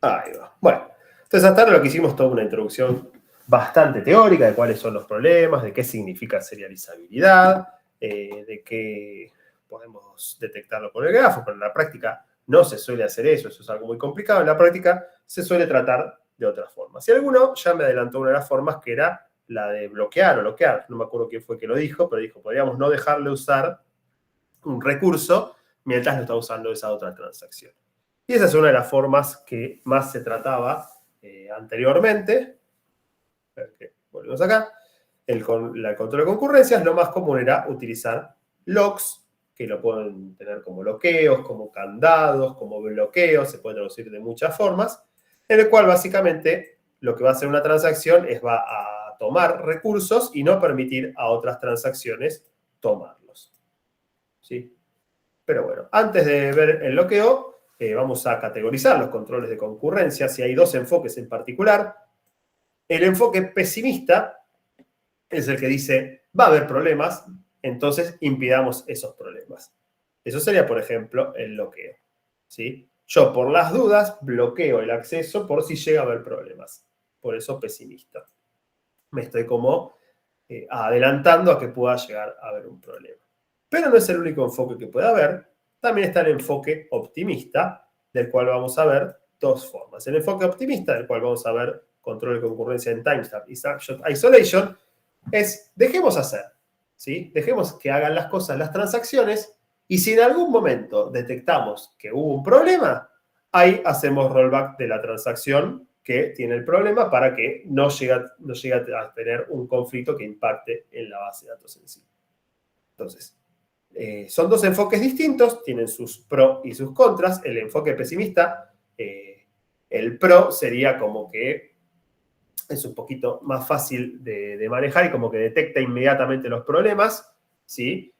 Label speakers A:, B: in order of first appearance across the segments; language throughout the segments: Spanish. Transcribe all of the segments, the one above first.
A: Ahí va. Bueno, entonces hasta ahora lo que hicimos toda una introducción bastante teórica de cuáles son los problemas, de qué significa serializabilidad, de qué podemos detectarlo con el grafo, pero en la práctica no se suele hacer eso es algo muy complicado. En la práctica se suele tratar de otras formas. Y alguno ya me adelantó una de las formas que era la de bloquear o bloquear. No me acuerdo quién fue que lo dijo, pero dijo, podríamos no dejarle usar un recurso mientras lo está usando esa otra transacción. Y esa es una de las formas que más se trataba anteriormente. Volvemos acá. El control de concurrencias, lo más común era utilizar locks, que lo pueden tener como bloqueos, como candados, como bloqueos, se puede traducir de muchas formas, en el cual básicamente lo que va a hacer una transacción es va a tomar recursos y no permitir a otras transacciones tomarlos. ¿Sí? Pero bueno, antes de ver el bloqueo, vamos a categorizar los controles de concurrencia. Si hay dos enfoques en particular. El enfoque pesimista es el que dice, va a haber problemas, entonces impidamos esos problemas. Eso sería, por ejemplo, el bloqueo. ¿Sí? Yo, por las dudas, bloqueo el acceso por si llega a haber problemas. Por eso pesimista. Me estoy como adelantando a que pueda llegar a haber un problema. Pero no es el único enfoque que puede haber. También está el enfoque optimista, del cual vamos a ver dos formas. El enfoque optimista, del cual vamos a ver control de concurrencia en timestamp y snapshot isolation, es dejemos hacer. ¿Sí? Dejemos que hagan las cosas las transacciones y si en algún momento detectamos que hubo un problema, ahí hacemos rollback de la transacción que tiene el problema para que no llegue a tener un conflicto que impacte en la base de datos en sí. Entonces, son dos enfoques distintos, tienen sus pros y sus contras. El enfoque pesimista, el pro sería como que es un poquito más fácil de manejar y como que detecta inmediatamente los problemas, ¿sí?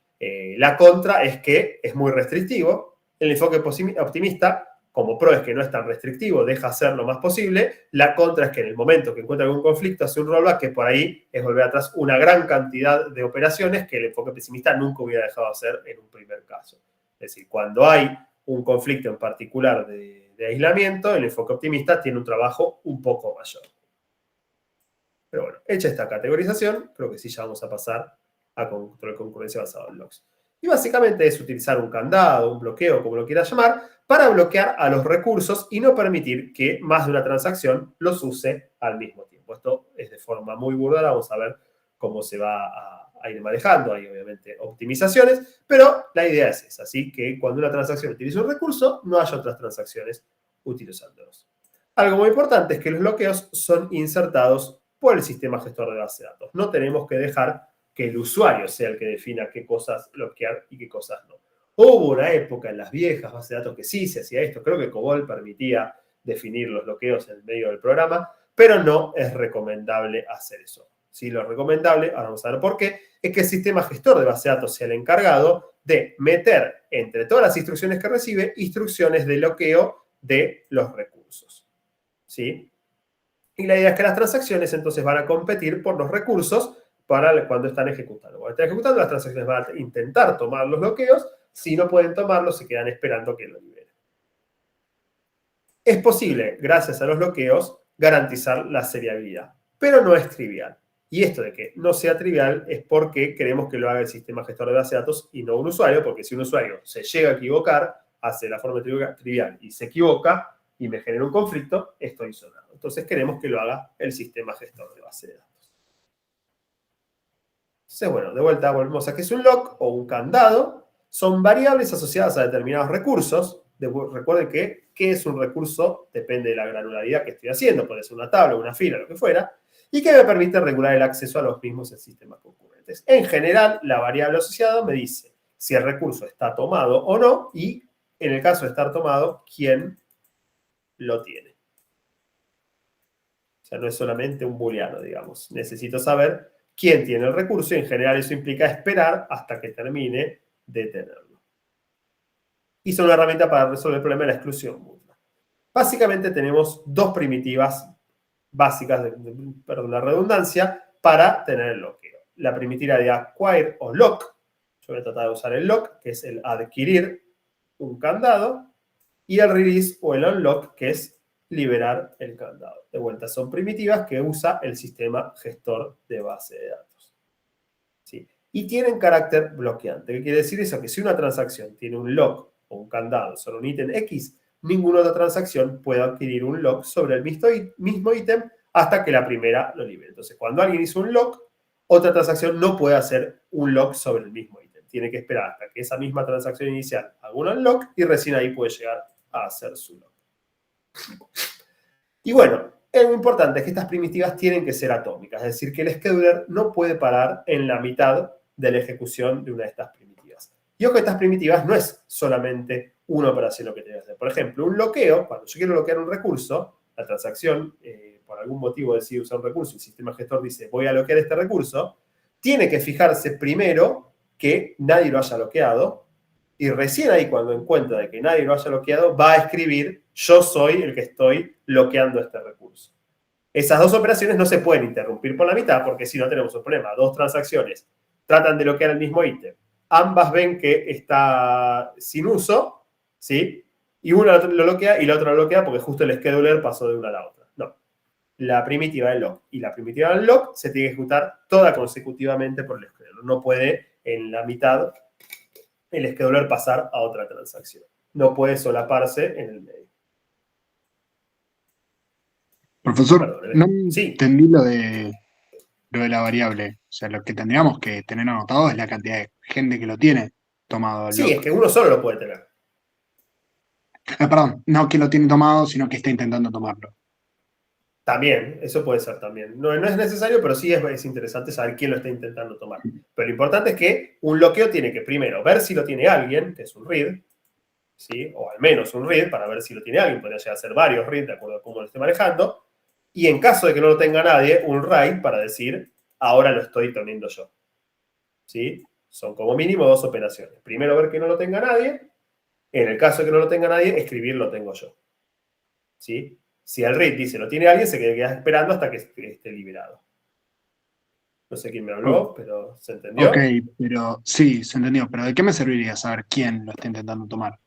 A: La contra es que es muy restrictivo. El enfoque optimista, como pro es que no es tan restrictivo, deja hacer lo más posible. La contra es que en el momento que encuentra algún conflicto hace un rollback, que por ahí es volver atrás una gran cantidad de operaciones que el enfoque pesimista nunca hubiera dejado hacer en un primer caso. Es decir, cuando hay un conflicto en particular de aislamiento, el enfoque optimista tiene un trabajo un poco mayor. Pero bueno, hecha esta categorización, creo que sí ya vamos a pasar a control de concurrencia basado en logs. Y básicamente es utilizar un candado, un bloqueo, como lo quieras llamar, para bloquear a los recursos y no permitir que más de una transacción los use al mismo tiempo. Esto es de forma muy burda, vamos a ver cómo se va a ir manejando. Hay obviamente optimizaciones, pero la idea es esa, ¿sí? Que cuando una transacción utiliza un recurso, no haya otras transacciones utilizándolos. Algo muy importante es que los bloqueos son insertados por el sistema gestor de base de datos. No tenemos que dejar que el usuario sea el que defina qué cosas bloquear y qué cosas no. Hubo una época en las viejas bases de datos que sí se hacía esto. Creo que COBOL permitía definir los bloqueos en el medio del programa, pero no es recomendable hacer eso. Sí, lo recomendable, ahora vamos a ver por qué, es que el sistema gestor de base de datos sea el encargado de meter entre todas las instrucciones que recibe, instrucciones de bloqueo de los recursos. ¿Sí? Y la idea es que las transacciones entonces van a competir por los recursos para cuando están ejecutando. Cuando están ejecutando, las transacciones van a intentar tomar los bloqueos. Si no pueden tomarlos, se quedan esperando que lo liberen. Es posible, gracias a los bloqueos, garantizar la seriabilidad, pero no es trivial. Y esto de que no sea trivial es porque queremos que lo haga el sistema gestor de base de datos y no un usuario, porque si un usuario se llega a equivocar, hace la forma trivial y se equivoca y me genera un conflicto, estoy sonado. Entonces queremos que lo haga el sistema gestor de base de datos. Entonces, bueno, de vuelta volvemos a que es un lock o un candado. Son variables asociadas a determinados recursos. Recuerden que qué es un recurso depende de la granularidad que estoy haciendo. Puede ser una tabla, una fila, lo que fuera. Y que me permite regular el acceso a los mismos en sistemas concurrentes. En general, la variable asociada me dice si el recurso está tomado o no y, en el caso de estar tomado, quién lo tiene. O sea, no es solamente un booleano, digamos. Necesito saber quién tiene el recurso y en general eso implica esperar hasta que termine de tenerlo. Y son una herramienta para resolver el problema de la exclusión mutua. Básicamente tenemos dos primitivas básicas, perdón, la redundancia, para tener el bloqueo. La primitiva de acquire o lock. Yo voy a tratar de usar el lock, que es el adquirir un candado. Y el release o el unlock, que es liberar el candado. De vuelta, son primitivas que usa el sistema gestor de base de datos. ¿Sí? Y tienen carácter bloqueante. ¿Qué quiere decir eso? Que si una transacción tiene un lock o un candado sobre un ítem X, ninguna otra transacción puede adquirir un lock sobre el mismo ítem hasta que la primera lo libere. Entonces, cuando alguien hizo un lock, otra transacción no puede hacer un lock sobre el mismo ítem. Tiene que esperar hasta que esa misma transacción inicial haga un unlock y recién ahí puede llegar a hacer su lock. Y bueno, lo importante es que estas primitivas tienen que ser atómicas, es decir, que el scheduler no puede parar en la mitad de la ejecución de una de estas primitivas. Y ojo, estas primitivas no es solamente una operación lo que tiene que hacer. Por ejemplo, un bloqueo, cuando yo quiero bloquear un recurso, la transacción, por algún motivo decide usar un recurso, el sistema gestor dice, voy a bloquear este recurso, tiene que fijarse primero que nadie lo haya bloqueado, y recién ahí, cuando encuentra de que nadie lo haya bloqueado, va a escribir, yo soy el que estoy bloqueando este recurso. Esas dos operaciones no se pueden interrumpir por la mitad, porque si no tenemos un problema. Dos transacciones tratan de bloquear el mismo ítem. Ambas ven que está sin uso, ¿sí? Y una lo bloquea y la otra lo bloquea porque justo el scheduler pasó de una a la otra. No. La primitiva del lock y la primitiva del lock se tiene que ejecutar toda consecutivamente por el scheduler. No puede en la mitad el scheduler pasar a otra transacción. No puede solaparse en el medio.
B: Profesor, no
A: Sí.
B: entendí lo de la variable. O sea, lo que tendríamos que tener anotado es la cantidad de gente que lo tiene tomado el
A: Sí, es
B: lock.
A: que uno solo lo puede tener.
B: Perdón, no que lo tiene tomado, sino que está intentando tomarlo.
A: También, eso puede ser también. No, no es necesario, pero sí es interesante saber quién lo está intentando tomar. Pero lo importante es que un bloqueo tiene que primero ver si lo tiene alguien, que es un read, ¿sí? O al menos un read, para ver si lo tiene alguien. Podría llegar a ser varios read, de acuerdo a cómo lo esté manejando. Y en caso de que no lo tenga nadie, un write para decir, ahora lo estoy teniendo yo. ¿Sí? Son como mínimo dos operaciones. Primero ver que no lo tenga nadie. En el caso de que no lo tenga nadie, escribir lo tengo yo. ¿Sí? Si el read dice lo tiene alguien, se queda esperando hasta que esté liberado. No sé quién me habló, pero ¿se entendió?
B: Ok, pero sí, se entendió. Pero ¿de qué me serviría saber quién lo está intentando tomar?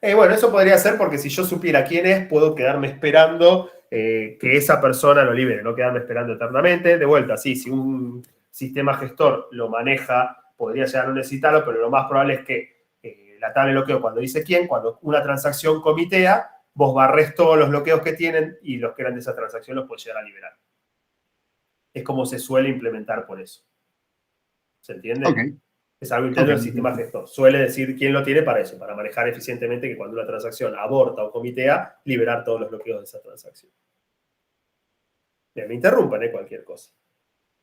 A: Bueno, eso podría ser porque si yo supiera quién es, puedo quedarme esperando que esa persona lo libere, no quedarme esperando eternamente. De vuelta, sí, si un sistema gestor lo maneja, podría llegar a no necesitarlo, pero lo más probable es que la tabla de bloqueo, cuando dice quién, cuando una transacción comitea, vos barres todos los bloqueos que tienen y los que eran de esa transacción los puedes llegar a liberar. Es como se suele implementar por eso. ¿Se entiende?
B: Ok.
A: Es algo interno del sistema gestor. Suele decir quién lo tiene para eso, para manejar eficientemente que cuando una transacción aborta o comitea, liberar todos los bloqueos de esa transacción. Bien, me interrumpan, cualquier cosa.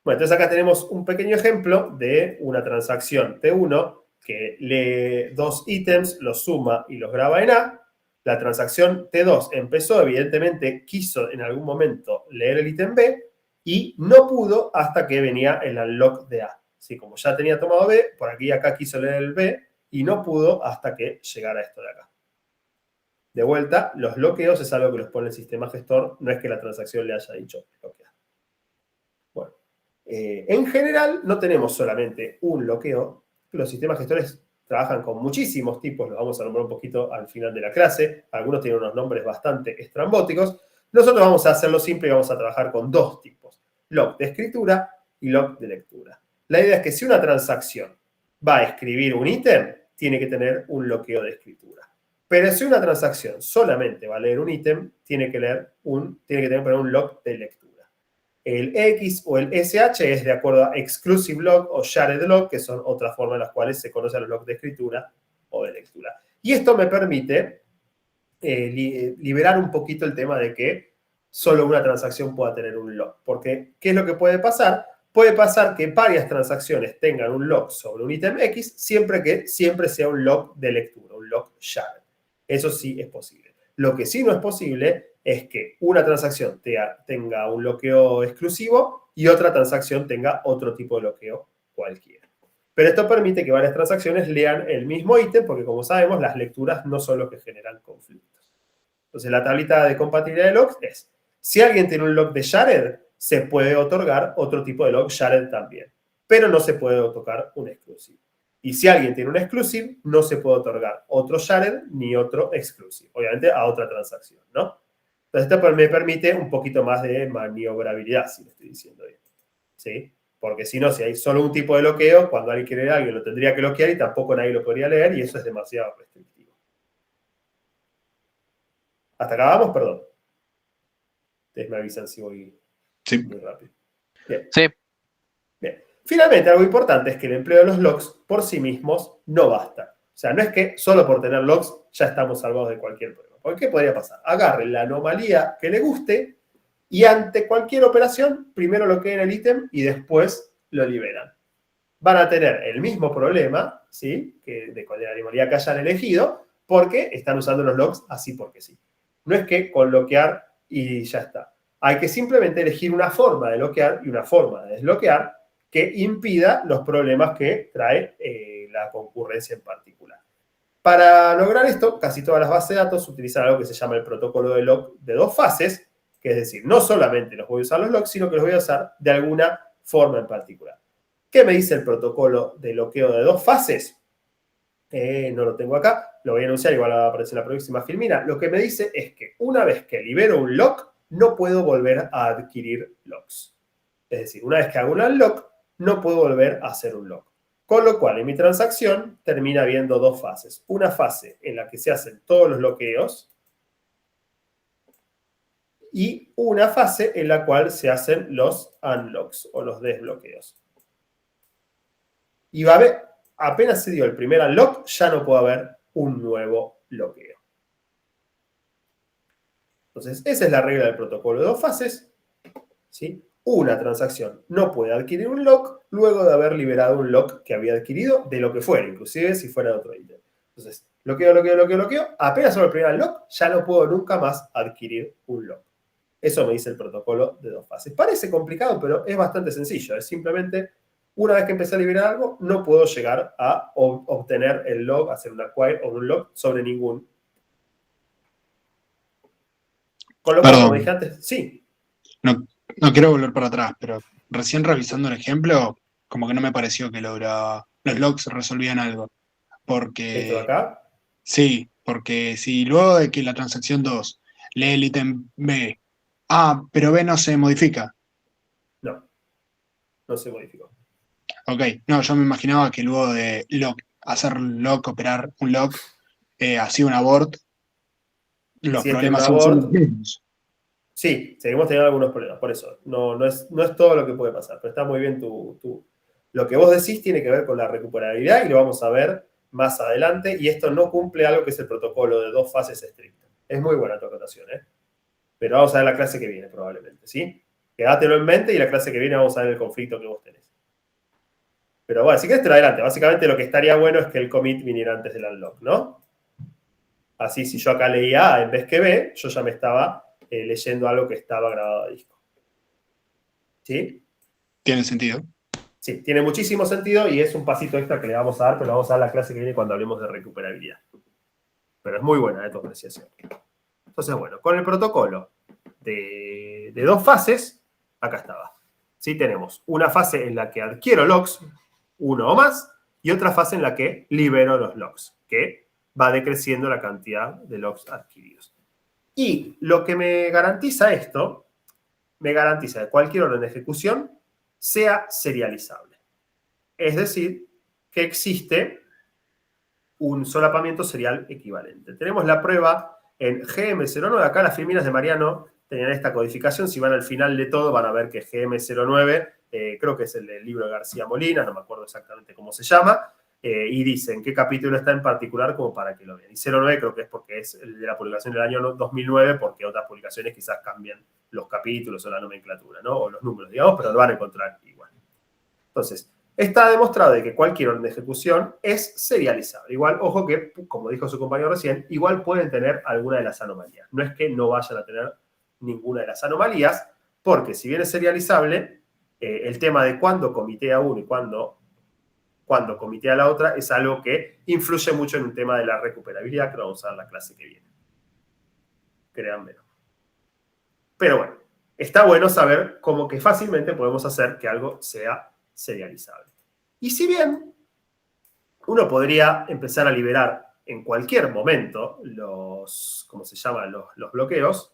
A: Bueno, entonces acá tenemos un pequeño ejemplo de una transacción T1 que lee dos ítems, los suma y los graba en A. La transacción T2 empezó, evidentemente, quiso en algún momento leer el ítem B y no pudo hasta que venía el unlock de A. Sí, como ya tenía tomado B, por aquí y acá quiso leer el B y no pudo hasta que llegara esto de acá. De vuelta, los bloqueos es algo que los pone el sistema gestor, no es que la transacción le haya dicho bloquear. Bueno, en general no tenemos solamente un bloqueo, los sistemas gestores trabajan con muchísimos tipos, los vamos a nombrar un poquito al final de la clase, algunos tienen unos nombres bastante estrambóticos. Nosotros vamos a hacerlo simple y vamos a trabajar con dos tipos, lock de escritura y lock de lectura. La idea es que si una transacción va a escribir un ítem, tiene que tener un bloqueo de escritura. Pero si una transacción solamente va a leer un ítem, tiene que tener un lock de lectura. El X o el SH es de acuerdo a exclusive lock o shared lock, que son otras formas en las cuales se conocen los locks de escritura o de lectura. Y esto me permite liberar un poquito el tema de que solo una transacción pueda tener un lock. Porque, ¿qué es lo que puede pasar? Puede pasar que varias transacciones tengan un lock sobre un ítem X, siempre sea un lock de lectura, un lock shared. Eso sí es posible. Lo que sí no es posible es que una transacción tenga un bloqueo exclusivo y otra transacción tenga otro tipo de bloqueo cualquiera. Pero esto permite que varias transacciones lean el mismo ítem, porque como sabemos, las lecturas no son lo que generan conflictos. Entonces, la tablita de compatibilidad de locks es, si alguien tiene un lock de shared, se puede otorgar otro tipo de lock shared también, pero no se puede otorgar un exclusive. Y si alguien tiene un exclusive, no se puede otorgar otro shared ni otro exclusive, obviamente a otra transacción, ¿no? Entonces esto me permite un poquito más de maniobrabilidad, si lo estoy diciendo bien. ¿Sí? Porque si no, si hay solo un tipo de bloqueo, cuando alguien quiere leer alguien lo tendría que bloquear y tampoco nadie lo podría leer y eso es demasiado restrictivo. ¿Hasta acá vamos? Perdón. Ustedes me avisan si voy muy rápido. Bien.
C: Sí.
A: Bien. Finalmente, algo importante es que el empleo de los locks por sí mismos no basta. O sea, no es que solo por tener locks ya estamos salvados de cualquier problema. ¿Por qué podría pasar? Agarren la anomalía que le guste y ante cualquier operación, primero bloqueen el ítem y después lo liberan. Van a tener el mismo problema, ¿sí? Que de cualquier anomalía que hayan elegido, porque están usando los locks así porque sí. No es que con bloquear y ya está. Hay que simplemente elegir una forma de bloquear y una forma de desbloquear que impida los problemas que trae la concurrencia en particular. Para lograr esto, casi todas las bases de datos utilizan algo que se llama el protocolo de lock de dos fases, que es decir, no solamente los voy a usar los locks, sino que los voy a usar de alguna forma en particular. ¿Qué me dice el protocolo de bloqueo de dos fases? No lo tengo acá, lo voy a anunciar, igual va a aparecer en la próxima filmina. Lo que me dice es que una vez que libero un lock, no puedo volver a adquirir locks. Es decir, una vez que hago un unlock, no puedo volver a hacer un lock. Con lo cual, en mi transacción termina habiendo dos fases. Una fase en la que se hacen todos los bloqueos y una fase en la cual se hacen los unlocks o los desbloqueos. Y va a haber, apenas se dio el primer unlock, ya no puede haber un nuevo bloqueo. Entonces, esa es la regla del protocolo de dos fases. ¿Sí? Una transacción no puede adquirir un lock luego de haber liberado un lock que había adquirido de lo que fuera, inclusive si fuera de otro ítem. Entonces, bloqueo. Apenas sobre el primer lock, ya no puedo nunca más adquirir un lock. Eso me dice el protocolo de dos fases. Parece complicado, pero es bastante sencillo. Es simplemente, una vez que empecé a liberar algo, no puedo llegar a obtener el lock, hacer un acquire o un lock sobre ningún. Con lo cual, como dije antes, sí.
B: No quiero volver para atrás, pero recién revisando el ejemplo, como que no me pareció que los logs resolvían algo.
A: ¿Esto de
B: Porque,
A: acá?
B: sí, porque si luego de que la transacción 2 lee el ítem B, pero B no se modifica.
A: No se modificó.
B: Ok, no, yo me imaginaba que luego de hacer lock, operar un lock, hacía un abort, los
A: Si este es un
B: problemas siguen siendo
A: abort,
B: los mismos.
A: sí, seguimos teniendo algunos problemas, por eso. No es todo lo que puede pasar, pero está muy bien lo que vos decís tiene que ver con la recuperabilidad y lo vamos a ver más adelante. Y esto no cumple algo que es el protocolo de dos fases estricto. Es muy buena tu acotación, ¿eh? Pero vamos a ver la clase que viene, probablemente, ¿sí? Quédatelo en mente y la clase que viene vamos a ver el conflicto que vos tenés. Pero bueno, si querés te lo adelante. Básicamente lo que estaría bueno es que el commit viniera antes del unlock, ¿no? Así, si yo acá leía A en vez que B, yo ya me estaba leyendo algo que estaba grabado a disco. ¿Sí?
B: Tiene sentido.
A: Sí, tiene muchísimo sentido y es un pasito extra que le vamos a dar, pero lo vamos a dar la clase que viene cuando hablemos de recuperabilidad. Pero es muy buena tu apreciación. Entonces, bueno, con el protocolo de dos fases, acá estaba. ¿Sí? Tenemos una fase en la que adquiero locks, uno o más, y otra fase en la que libero los locks, que va decreciendo la cantidad de locks adquiridos. Y lo que me garantiza esto, me garantiza que cualquier orden de ejecución sea serializable. Es decir, que existe un solapamiento serial equivalente. Tenemos la prueba en GM09. Acá las filminas de Mariano tenían esta codificación. Si van al final de todo, van a ver que GM09, creo que es el del libro de García Molina, no me acuerdo exactamente cómo se llama, y dicen qué capítulo está en particular como para que lo vean. Y 09 creo que es porque es el de la publicación del año 2009, porque otras publicaciones quizás cambian los capítulos o la nomenclatura, ¿no? O los números, digamos, pero lo van a encontrar igual. Entonces, está demostrado de que cualquier orden de ejecución es serializable. Igual, ojo que, como dijo su compañero recién, igual pueden tener alguna de las anomalías. No es que no vayan a tener ninguna de las anomalías, porque si bien es serializable, el tema de cuándo comitea uno y cuándo comitea la otra es algo que influye mucho en un tema de la recuperabilidad que vamos a ver en la clase que viene. Créanmelo. Pero bueno, está bueno saber cómo que fácilmente podemos hacer que algo sea serializable. Y si bien uno podría empezar a liberar en cualquier momento los, ¿cómo se llaman? Los bloqueos,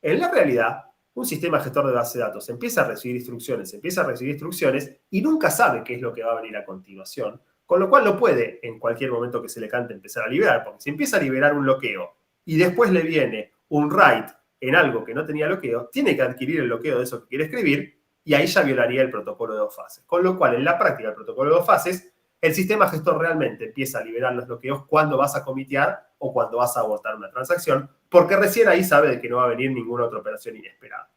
A: En la realidad, un sistema gestor de base de datos empieza a recibir instrucciones, y nunca sabe qué es lo que va a venir a continuación, con lo cual no puede en cualquier momento que se le cante empezar a liberar, porque si empieza a liberar un loqueo y después le viene un write en algo que no tenía loqueo, tiene que adquirir el loqueo de eso que quiere escribir y ahí ya violaría el protocolo de 2 fases. Con lo cual, en la práctica, el protocolo de 2 fases, el sistema gestor realmente empieza a liberar los bloqueos cuando vas a comitear o cuando vas a abortar una transacción, porque recién ahí sabe de que no va a venir ninguna otra operación inesperada.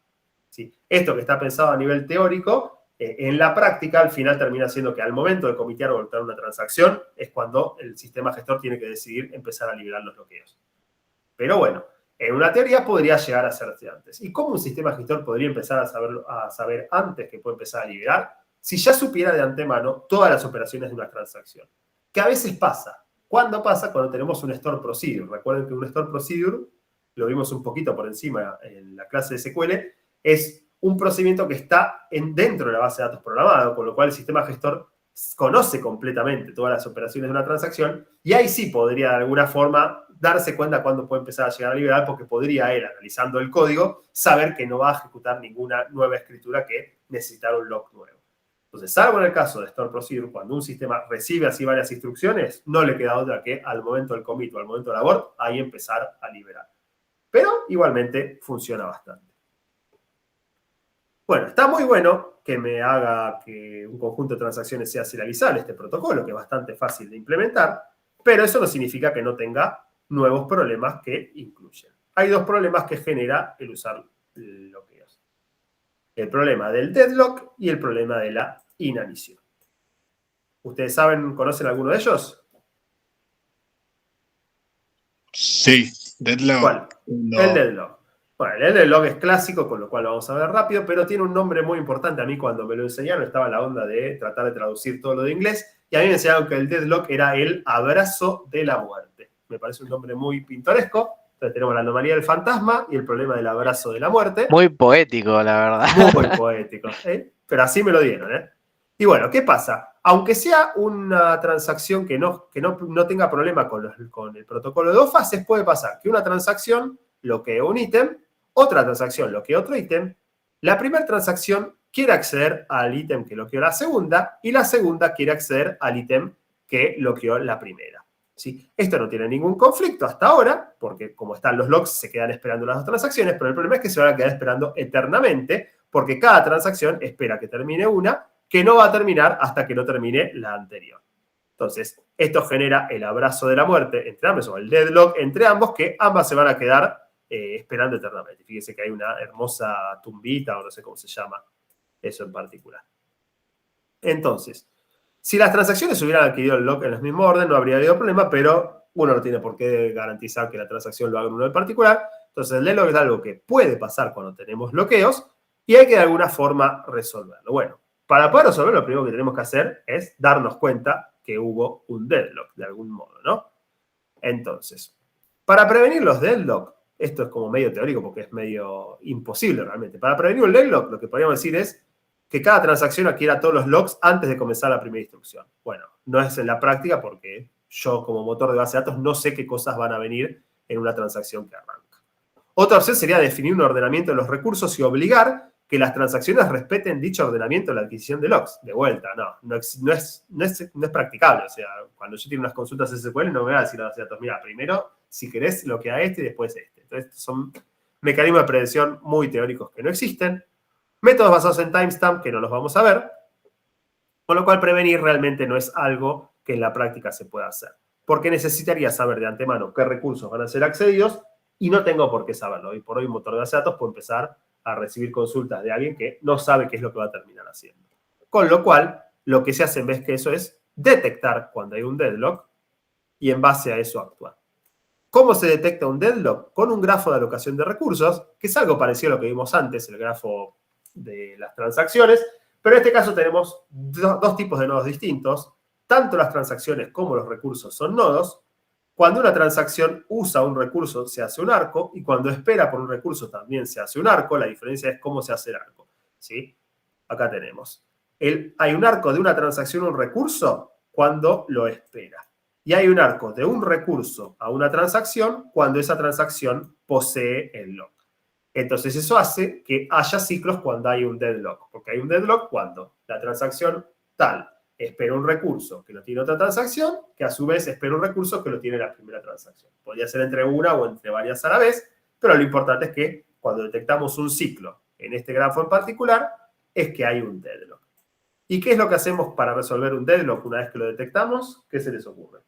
A: ¿Sí? Esto que está pensado a nivel teórico, en la práctica, al final termina siendo que al momento de comitear o abortar una transacción es cuando el sistema gestor tiene que decidir empezar a liberar los bloqueos. Pero bueno, en una teoría podría llegar a hacerse antes. ¿Y cómo un sistema gestor podría empezar a saber antes que puede empezar a liberar? Si ya supiera de antemano todas las operaciones de una transacción. Que a veces pasa. ¿Cuándo pasa? Cuando tenemos un store procedure. Recuerden que un store procedure, lo vimos un poquito por encima en la clase de SQL, es un procedimiento que está dentro de la base de datos programado, con lo cual el sistema gestor conoce completamente todas las operaciones de una transacción y ahí sí podría de alguna forma darse cuenta cuándo puede empezar a llegar a liberar, porque podría él, analizando el código, saber que no va a ejecutar ninguna nueva escritura que necesitara un lock nuevo. Entonces, salvo en el caso de Store Procedure, cuando un sistema recibe así varias instrucciones, no le queda otra que al momento del commit o al momento del abort, ahí empezar a liberar. Pero igualmente funciona bastante. Bueno, está muy bueno que me haga que un conjunto de transacciones sea serializable este protocolo, que es bastante fácil de implementar, pero eso no significa que no tenga nuevos problemas que incluyen. Hay dos problemas que genera el usar bloqueos. El problema del deadlock y el problema de la inanición. ¿Ustedes conocen alguno de ellos?
B: Sí, deadlock.
A: ¿Cuál? No. El deadlock. Bueno, el deadlock es clásico, con lo cual lo vamos a ver rápido, pero tiene un nombre muy importante. A mí cuando me lo enseñaron estaba en la onda de tratar de traducir todo lo de inglés, y a mí me enseñaron que el deadlock era el abrazo de la muerte. Me parece un nombre muy pintoresco. Entonces tenemos la anomalía del fantasma y el problema del abrazo de la muerte.
C: Muy poético, la verdad.
A: Muy poético, ¿eh? Pero así me lo dieron, ¿eh? Y bueno, ¿qué pasa? Aunque sea una transacción que no tenga problema con el protocolo de 2 fases, puede pasar que una transacción bloquee un ítem, otra transacción bloquee otro ítem, la primera transacción quiere acceder al ítem que bloqueó la segunda y la segunda quiere acceder al ítem que bloqueó la primera. ¿Sí? Esto no tiene ningún conflicto hasta ahora, porque como están los logs se quedan esperando las dos transacciones, pero el problema es que se van a quedar esperando eternamente, porque cada transacción espera que termine una, que no va a terminar hasta que no termine la anterior. Entonces, esto genera el abrazo de la muerte entre ambos, o el deadlock entre ambos, que ambas se van a quedar esperando eternamente. Fíjense que hay una hermosa tumbita, o no sé cómo se llama eso en particular. Entonces, si las transacciones hubieran adquirido el lock en el mismo orden, no habría habido problema, pero uno no tiene por qué garantizar que la transacción lo haga en uno en particular. Entonces, el deadlock es algo que puede pasar cuando tenemos bloqueos y hay que de alguna forma resolverlo. Bueno, para poder resolverlo, lo primero que tenemos que hacer es darnos cuenta que hubo un deadlock, de algún modo, ¿no? Entonces, para prevenir los deadlock, esto es como medio teórico porque es medio imposible realmente. Para prevenir un deadlock, lo que podríamos decir es que cada transacción adquiera todos los logs antes de comenzar la primera instrucción. Bueno, no es en la práctica porque yo como motor de base de datos no sé qué cosas van a venir en una transacción que arranca. Otra opción sería definir un ordenamiento de los recursos y obligar que las transacciones respeten dicho ordenamiento en la adquisición de logs. De vuelta, no es practicable. O sea, cuando yo tengo unas consultas SQL no me voy a decir a la base de datos, mira, primero, si querés, lo que a este y después este. Entonces, son mecanismos de predicción muy teóricos que no existen. Métodos basados en timestamp que no los vamos a ver. Con lo cual, prevenir realmente no es algo que en la práctica se pueda hacer. Porque necesitaría saber de antemano qué recursos van a ser accedidos y no tengo por qué saberlo. Hoy por hoy un motor de base de datos puede empezar a recibir consultas de alguien que no sabe qué es lo que va a terminar haciendo. Con lo cual, lo que se hace en vez que eso es detectar cuando hay un deadlock y en base a eso actuar. ¿Cómo se detecta un deadlock? Con un grafo de alocación de recursos, que es algo parecido a lo que vimos antes, el grafo de las transacciones, pero en este caso tenemos dos tipos de nodos distintos. Tanto las transacciones como los recursos son nodos. Cuando una transacción usa un recurso, se hace un arco, y cuando espera por un recurso también se hace un arco. La diferencia es cómo se hace el arco, ¿sí? Acá tenemos. Hay un arco de una transacción a un recurso cuando lo espera. Y hay un arco de un recurso a una transacción cuando esa transacción posee el lock. Entonces eso hace que haya ciclos cuando hay un deadlock, porque hay un deadlock cuando la transacción tal espera un recurso que lo tiene otra transacción, que a su vez espera un recurso que lo tiene la primera transacción. Podría ser entre una o entre varias a la vez, pero lo importante es que cuando detectamos un ciclo en este grafo en particular, es que hay un deadlock. ¿Y qué es lo que hacemos para resolver un deadlock una vez que lo detectamos? ¿Qué se les ocurre?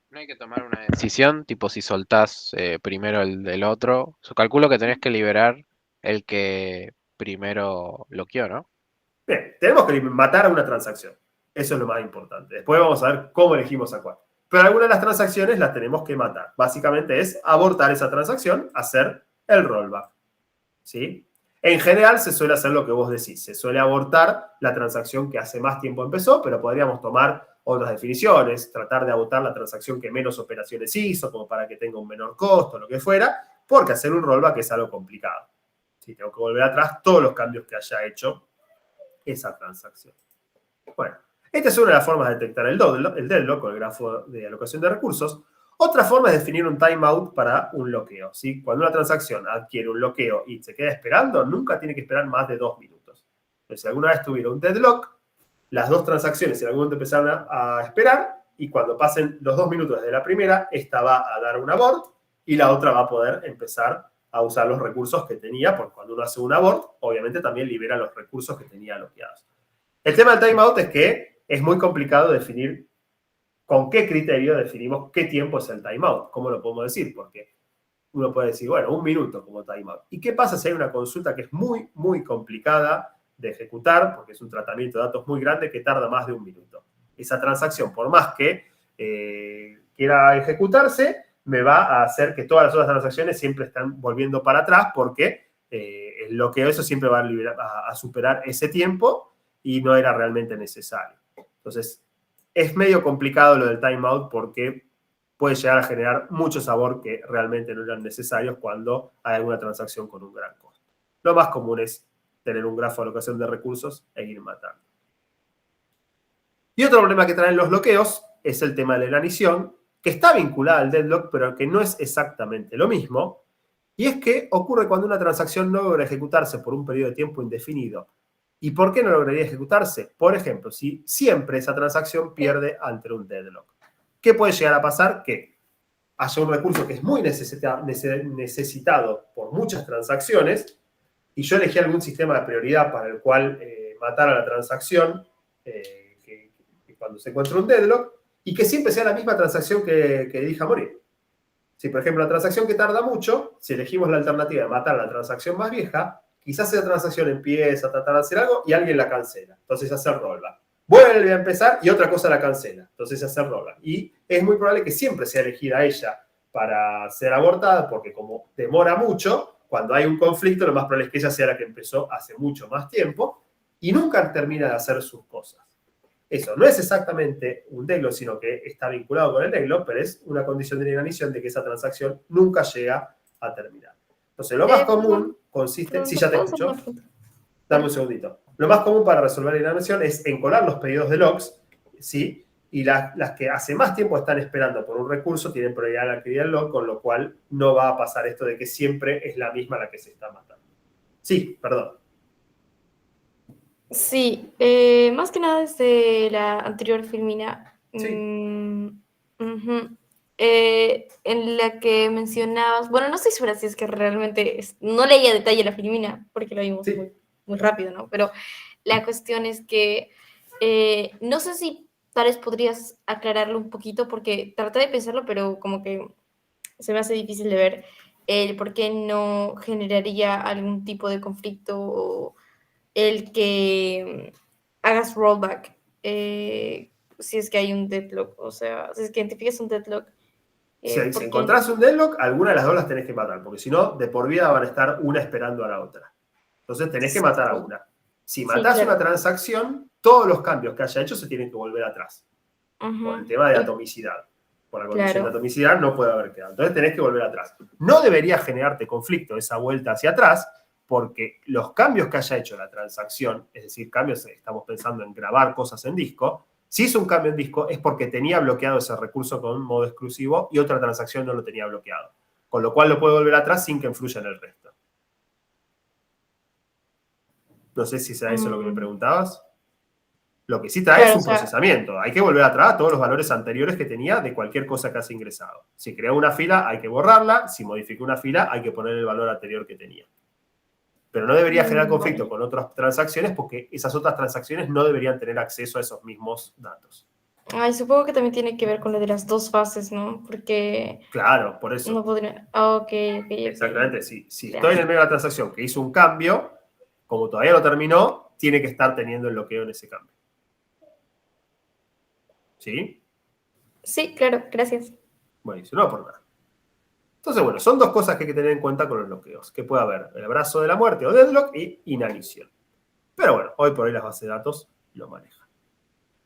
C: No hay que tomar una decisión, tipo si soltás primero el del otro. Calculo que tenés que liberar el que primero bloqueó, ¿no?
A: Bien, tenemos que matar a una transacción. Eso es lo más importante. Después vamos a ver cómo elegimos a cuál. Pero algunas de las transacciones las tenemos que matar. Básicamente es abortar esa transacción, hacer el rollback. ¿Sí? En general se suele hacer lo que vos decís. Se suele abortar la transacción que hace más tiempo empezó, pero podríamos tomar otras definiciones, tratar de abortar la transacción que menos operaciones hizo, como para que tenga un menor costo, lo que fuera, porque hacer un rollback es algo complicado. ¿Sí? Tengo que volver atrás todos los cambios que haya hecho esa transacción. Bueno, esta es una de las formas de detectar el deadlock con el grafo de alocación de recursos. Otra forma es definir un timeout para un bloqueo. ¿Sí? Cuando una transacción adquiere un bloqueo y se queda esperando, nunca tiene que esperar más de 2 minutos. Entonces, si alguna vez tuviera un deadlock, las dos transacciones en algún momento empezaron a esperar y cuando pasen los 2 minutos desde la primera, esta va a dar un abort y la otra va a poder empezar a usar los recursos que tenía, porque cuando uno hace un abort, obviamente también libera los recursos que tenía bloqueados. El tema del timeout es que es muy complicado definir con qué criterio definimos qué tiempo es el timeout. ¿Cómo lo podemos decir? Porque uno puede decir, bueno, 1 minuto como timeout. ¿Y qué pasa si hay una consulta que es muy, muy complicada de ejecutar, porque es un tratamiento de datos muy grande que tarda más de 1 minuto? Esa transacción, por más que quiera ejecutarse, me va a hacer que todas las otras transacciones siempre están volviendo para atrás porque el bloqueo eso siempre va a superar ese tiempo y no era realmente necesario. Entonces, es medio complicado lo del timeout porque puede llegar a generar mucho sabor que realmente no eran necesarios cuando hay alguna transacción con un gran costo. Lo más común es tener un grafo de alocación de recursos e ir matando. Y otro problema que traen los bloqueos es el tema de la inanición, que está vinculada al deadlock, pero que no es exactamente lo mismo. Y es que ocurre cuando una transacción no logra ejecutarse por un periodo de tiempo indefinido. ¿Y por qué no lograría ejecutarse? Por ejemplo, si siempre esa transacción pierde ante un deadlock. ¿Qué puede llegar a pasar? Que haya un recurso que es muy necesitado por muchas transacciones y yo elegí algún sistema de prioridad para el cual matar a la transacción que cuando se encuentra un deadlock y que siempre sea la misma transacción que elija morir. Si, por ejemplo, la transacción que tarda mucho, si elegimos la alternativa de matar a la transacción más vieja, quizás esa transacción empieza a tratar de hacer algo y alguien la cancela. Entonces hace rollback. Vuelve a empezar y otra cosa la cancela. Entonces hace rollback. Y es muy probable que siempre sea elegida ella para ser abortada, porque como demora mucho, cuando hay un conflicto, lo más probable es que ella sea la que empezó hace mucho más tiempo y nunca termina de hacer sus cosas. Eso no es exactamente un deadlock, sino que está vinculado con el deadlock, pero es una condición de inanición de que esa transacción nunca llega a terminar. Entonces, lo más común consiste... Sí, ya te escucho. Dame un segundito. Lo más común para resolver la inanición es encolar los pedidos de logs, ¿sí? Y las que hace más tiempo están esperando por un recurso tienen prioridad a la actividad del log, con lo cual no va a pasar esto de que siempre es la misma la que se está matando. Sí, perdón.
D: Sí, más que nada desde la anterior filmina.
A: Sí.
D: En la que mencionabas, bueno, no estoy segura si es que realmente no leía a detalle la filmina, porque lo vimos
A: Sí.
D: muy rápido, ¿no? Pero la cuestión es que no sé si tal vez podrías aclararlo un poquito, porque traté de pensarlo, pero como que se me hace difícil de ver el por qué no generaría algún tipo de conflicto o el que hagas rollback si es que hay un deadlock, o sea, si es que identificas un deadlock.
A: Si encontrás un deadlock, alguna de las dos las tenés que matar, porque si no, de por vida van a estar una esperando a la otra. Entonces tenés que matar a una. Si matás una transacción, todos los cambios que haya hecho se tienen que volver atrás. Por el tema de atomicidad. Por la condición de atomicidad no puede haber quedado. Entonces tenés que volver atrás. No debería generarte conflicto esa vuelta hacia atrás, porque los cambios que haya hecho la transacción, es decir, cambios, estamos pensando en grabar cosas en disco, si hizo un cambio en disco es porque tenía bloqueado ese recurso con un modo exclusivo y otra transacción no lo tenía bloqueado. Con lo cual lo puede volver atrás sin que influya en el resto. No sé si será eso lo que me preguntabas. Lo que sí trae
D: Claro,
A: es un
D: o sea,
A: procesamiento. Hay que volver atrás a todos los valores anteriores que tenía de cualquier cosa que has ingresado. Si creó una fila, hay que borrarla. Si modificó una fila, hay que poner el valor anterior que tenía. Pero no debería generar conflicto
D: vale.
A: con otras transacciones porque esas otras transacciones no deberían tener acceso a esos mismos datos.
D: Ay, supongo que también tiene que ver con lo de las dos fases, ¿no? Porque
A: Claro, por eso.
D: no podría... Ah, ok.
A: Exactamente. Si
D: Ya.
A: estoy en el medio de la transacción que hizo un cambio, como todavía no terminó, tiene que estar teniendo el bloqueo en ese cambio. ¿Sí?
D: Sí, claro, gracias.
A: Buenísimo, no por nada. Entonces, bueno, son dos cosas que hay que tener en cuenta con los bloqueos. Que puede haber el abrazo de la muerte o deadlock y inanición. Pero bueno, hoy por hoy las bases de datos lo manejan.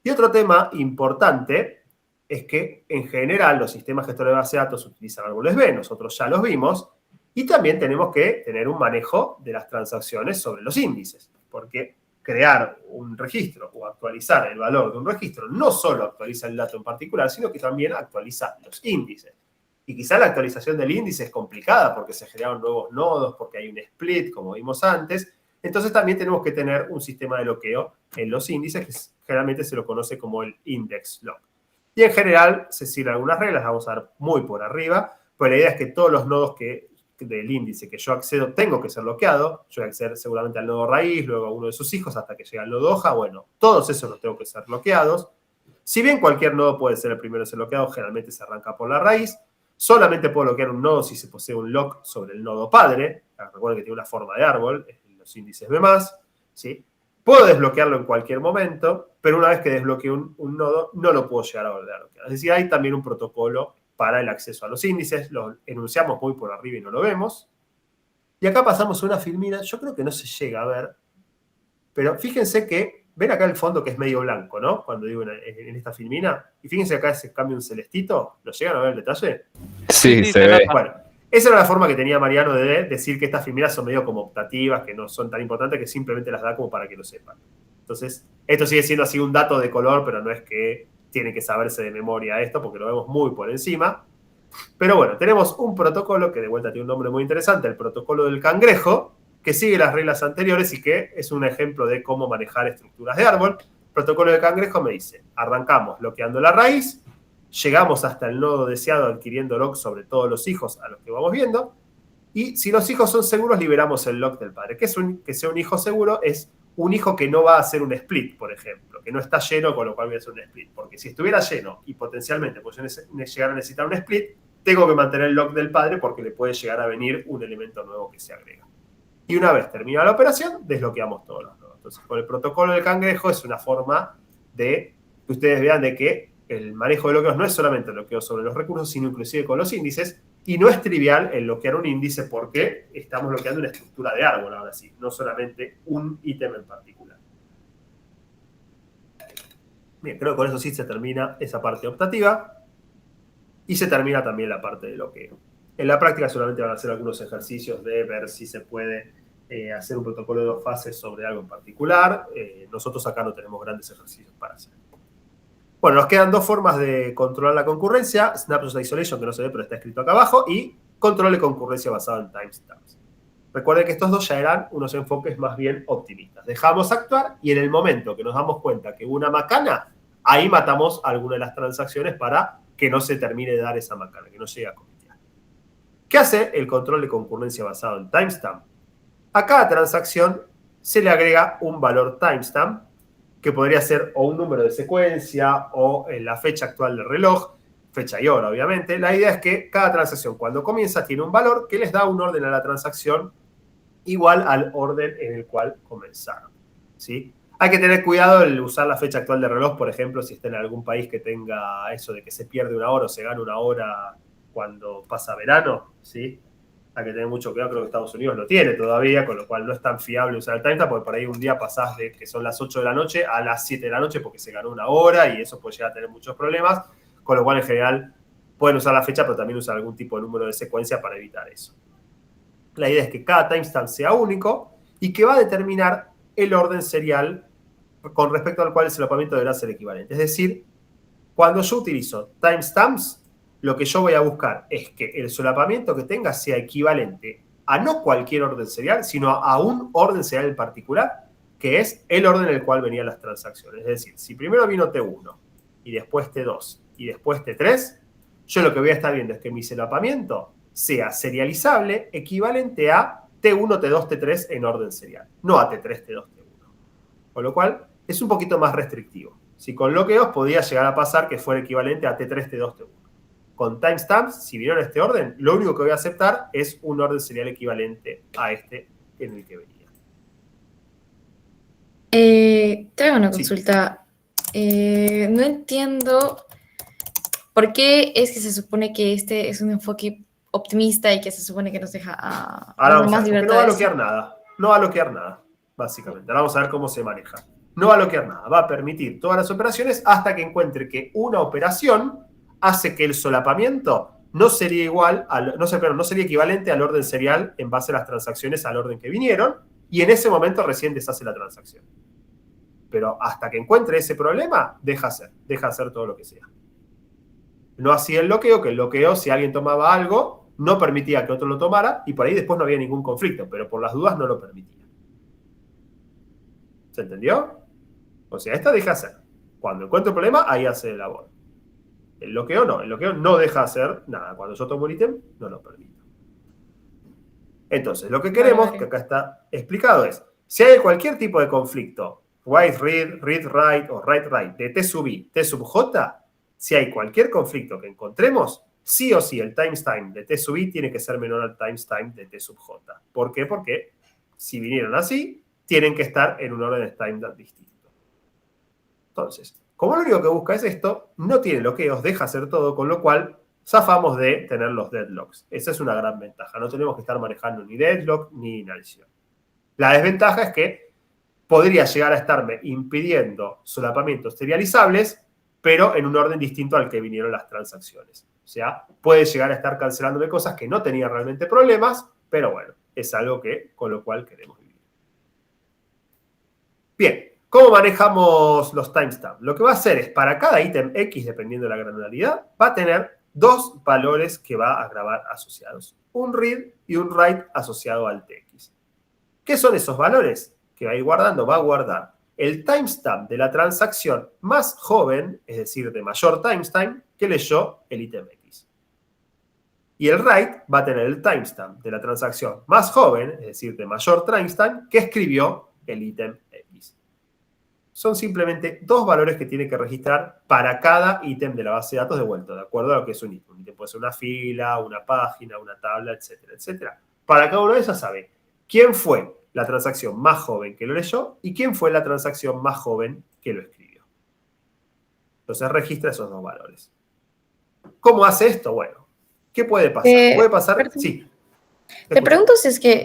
A: Y otro tema importante es que en general los sistemas gestores de base de datos utilizan árboles B, nosotros ya los vimos, y también tenemos que tener un manejo de las transacciones sobre los índices, porque crear un registro o actualizar el valor de un registro no solo actualiza el dato en particular, sino que también actualiza los índices. Y quizá la actualización del índice es complicada porque se generaron nuevos nodos, porque hay un split, como vimos antes. Entonces también tenemos que tener un sistema de bloqueo en los índices, que generalmente se lo conoce como el index lock. Y en general se siguen algunas reglas, vamos a ver muy por arriba, pero la idea es que todos los nodos del índice que yo accedo tengo que ser bloqueado. Yo voy a acceder seguramente al nodo raíz, luego a uno de sus hijos hasta que llegue al nodo hoja. Bueno, todos esos los tengo que ser bloqueados. Si bien cualquier nodo puede ser el primero en ser bloqueado, generalmente se arranca por la raíz. Solamente puedo bloquear un nodo si se posee un lock sobre el nodo padre. Recuerden que tiene una forma de árbol, los índices B+, ¿sí? Puedo desbloquearlo en cualquier momento, pero una vez que desbloquee un nodo, no lo puedo llegar a volver a bloquear. Es decir, hay también un protocolo para el acceso a los índices. Lo enunciamos muy por arriba y no lo vemos. Y acá pasamos a una filmina. Yo creo que no se llega a ver, pero fíjense que, ven acá el fondo que es medio blanco, ¿no? Cuando digo en esta filmina. Y fíjense acá ese cambio un celestito. ¿Lo llegan a ver el detalle?
E: Sí, se ve.
A: Bueno, esa era la forma que tenía Mariano de decir que estas filminas son medio como optativas, que no son tan importantes, que simplemente las da como para que lo sepan. Entonces, esto sigue siendo así un dato de color, pero no es que tiene que saberse de memoria esto, porque lo vemos muy por encima. Pero bueno, tenemos un protocolo que de vuelta tiene un nombre muy interesante, el protocolo del cangrejo, que sigue las reglas anteriores y que es un ejemplo de cómo manejar estructuras de árbol. El protocolo del cangrejo me dice, arrancamos bloqueando la raíz, llegamos hasta el nodo deseado adquiriendo lock sobre todos los hijos a los que vamos viendo, y si los hijos son seguros, liberamos el lock del padre. Que sea un hijo seguro es un hijo que no va a hacer un split, por ejemplo, que no está lleno, con lo cual voy a hacer un split. Porque si estuviera lleno y potencialmente pues llegar a necesitar un split, tengo que mantener el lock del padre porque le puede llegar a venir un elemento nuevo que se agrega. Y una vez terminada la operación, desbloqueamos todos los nodos. Entonces, con el protocolo del cangrejo es una forma de que ustedes vean de que el manejo de bloqueos no es solamente el bloqueo sobre los recursos, sino inclusive con los índices. Y no es trivial el bloquear un índice porque estamos bloqueando una estructura de árbol, ahora sí, no solamente un ítem en particular. Bien, creo que con eso sí se termina esa parte optativa y se termina también la parte de bloqueo. En la práctica solamente van a hacer algunos ejercicios de ver si se puede hacer un protocolo de 2 fases sobre algo en particular. Nosotros acá no tenemos grandes ejercicios para hacer. Bueno, nos quedan 2 formas de controlar la concurrencia. Snapshot Isolation, que no se ve, pero está escrito acá abajo, y control de concurrencia basado en timestamps. Recuerden que estos dos ya eran unos enfoques más bien optimistas. Dejamos actuar y en el momento que nos damos cuenta que hubo una macana, ahí matamos alguna de las transacciones para que no se termine de dar esa macana, que no llegue a comitear. ¿Qué hace el control de concurrencia basado en timestamp? A cada transacción se le agrega un valor timestamp, que podría ser o un número de secuencia o la fecha actual del reloj, fecha y hora, obviamente. La idea es que cada transacción, cuando comienza, tiene un valor que les da un orden a la transacción igual al orden en el cual comenzaron, ¿sí? Hay que tener cuidado al usar la fecha actual del reloj, por ejemplo, si está en algún país que tenga eso de que se pierde una hora o se gana una hora cuando pasa verano, ¿sí? Hay que tener mucho cuidado, creo que Estados Unidos lo tiene todavía, con lo cual no es tan fiable usar el timestamp, porque por ahí un día pasás de que son las 8 de la noche a las 7 de la noche porque se ganó una hora y eso puede llegar a tener muchos problemas, con lo cual en general pueden usar la fecha, pero también usar algún tipo de número de secuencia para evitar eso. La idea es que cada timestamp sea único y que va a determinar el orden serial con respecto al cual el solapamiento deberá ser equivalente. Es decir, cuando yo utilizo timestamps, lo que yo voy a buscar es que el solapamiento que tenga sea equivalente a no cualquier orden serial, sino a un orden serial en particular, que es el orden en el cual venían las transacciones. Es decir, si primero vino T1, y después T2, y después T3, yo lo que voy a estar viendo es que mi solapamiento sea serializable, equivalente a T1, T2, T3 en orden serial, no a T3, T2, T1. Con lo cual, es un poquito más restrictivo. Si con bloqueos podía llegar a pasar que fuera equivalente a T3, T2, T1. Con timestamps, si vinieron en este orden, lo único que voy a aceptar es un orden serial equivalente a este en el que venía.
D: Tengo una
A: Sí.
D: consulta. No entiendo por qué es que se supone que este es un enfoque optimista y que se supone que nos deja a
A: Ahora vamos a
D: más
A: ver, porque no va a
D: libertades.
A: bloquear nada. No va a bloquear nada, básicamente. Ahora vamos a ver cómo se maneja. No va a bloquear nada. Va a permitir todas las operaciones hasta que encuentre que una operación hace que el solapamiento no sería igual, no sería equivalente al orden serial en base a las transacciones al orden que vinieron, y en ese momento recién deshace la transacción. Pero hasta que encuentre ese problema, deja hacer todo lo que sea. No así el bloqueo, que el bloqueo, si alguien tomaba algo, no permitía que otro lo tomara, y por ahí después no había ningún conflicto, pero por las dudas no lo permitía. ¿Se entendió? O sea, esta deja hacer. Cuando encuentre un problema, ahí hace el labor. El bloqueo no deja hacer nada. Cuando yo tomo un ítem, no lo permito. Entonces, lo que queremos, que acá está explicado, es, si hay cualquier tipo de conflicto, write read, read write o write write, de T sub I, T sub J, si hay cualquier conflicto que encontremos, sí o sí el timestamp de T sub I tiene que ser menor al timestamp de T sub J. ¿Por qué? Porque si vinieron así, tienen que estar en un orden de timestamp distinto. Entonces, como lo único que busca es esto, no tiene bloqueos, deja hacer todo, con lo cual zafamos de tener los deadlocks. Esa es una gran ventaja. No tenemos que estar manejando ni deadlock ni inacción. La desventaja es que podría llegar a estarme impidiendo solapamientos serializables, pero en un orden distinto al que vinieron las transacciones. O sea, puede llegar a estar cancelándome cosas que no tenía realmente problemas, pero bueno, es algo que con lo cual queremos vivir. Bien. ¿Cómo manejamos los timestamps? Lo que va a hacer es, para cada ítem X, dependiendo de la granularidad, va a tener dos valores que va a grabar asociados. Un read y un write asociado al TX. ¿Qué son esos valores? Que va a ir guardando, va a guardar el timestamp de la transacción más joven, es decir, de mayor timestamp, que leyó el ítem X. Y el write va a tener el timestamp de la transacción más joven, es decir, de mayor timestamp, que escribió el ítem X. Son simplemente dos valores que tiene que registrar para cada ítem de la base de datos de vuelta, de acuerdo a lo que es un ítem. Un ítem puede ser una fila, una página, una tabla, etcétera, etcétera. Para cada uno de ellos sabe quién fue la transacción más joven que lo leyó y quién fue la transacción más joven que lo escribió. Entonces registra esos dos valores. ¿Cómo hace esto? Bueno, ¿qué puede pasar? Puede pasar,
D: perdón.
A: sí.
D: Te pregunto si es que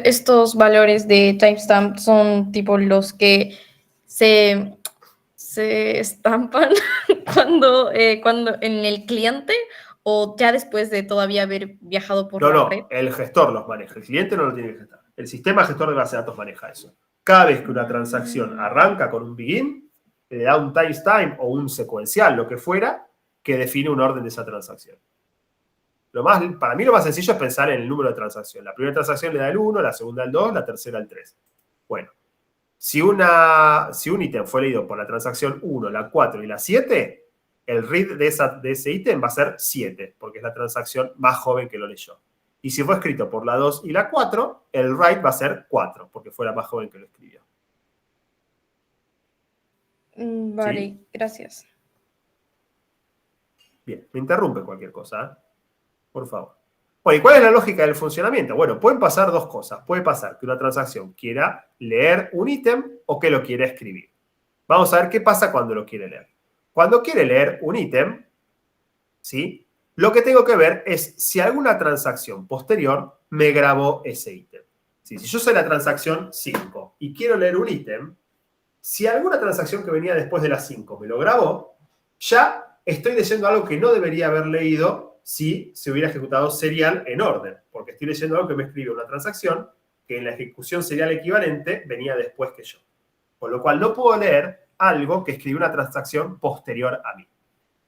D: estos valores de timestamp son tipo los que se estampan cuando en el cliente o ya después de todavía haber viajado por la red.
A: No, el gestor los maneja. El cliente no lo tiene que gestar. El sistema gestor de base de datos maneja eso. Cada vez que una transacción arranca con un begin, le da un timestamp o un secuencial, lo que fuera, que define un orden de esa transacción. Para mí lo más sencillo es pensar en el número de transacción. La primera transacción le da el 1, la segunda el 2, la tercera el 3. Bueno, si un ítem fue leído por la transacción 1, la 4 y la 7, el read de ese ítem va a ser 7, porque es la transacción más joven que lo leyó. Y si fue escrito por la 2 y la 4, el write va a ser 4, porque fue la más joven que lo escribió.
D: Vale,
A: ¿Sí?
D: Gracias.
A: Bien, me interrumpe cualquier cosa, ¿eh? Por favor. Bueno, ¿y cuál es la lógica del funcionamiento? Bueno, pueden pasar dos cosas. Puede pasar que una transacción quiera leer un ítem o que lo quiera escribir. Vamos a ver qué pasa cuando lo quiere leer. Cuando quiere leer un ítem, ¿sí? Lo que tengo que ver es si alguna transacción posterior me grabó ese ítem. ¿Sí? Si yo soy la transacción 5 y quiero leer un ítem, si alguna transacción que venía después de las 5 me lo grabó, ya estoy leyendo algo que no debería haber leído si se hubiera ejecutado serial en orden, porque estoy leyendo algo que me escribe una transacción que en la ejecución serial equivalente venía después que yo. Con lo cual no puedo leer algo que escribió una transacción posterior a mí.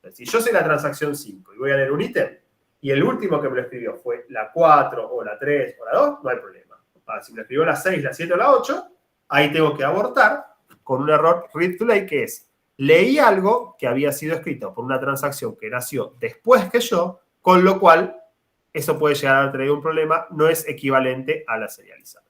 A: Entonces, si yo soy la transacción 5 y voy a leer un ítem, y el último que me lo escribió fue la 4 o la 3 o la 2, no hay problema. Ahora, si me lo escribió la 6, la 7 o la 8, ahí tengo que abortar con un error read to late, que es, leí algo que había sido escrito por una transacción que nació después que yo, con lo cual eso puede llegar a traer un problema, no es equivalente a la serializable.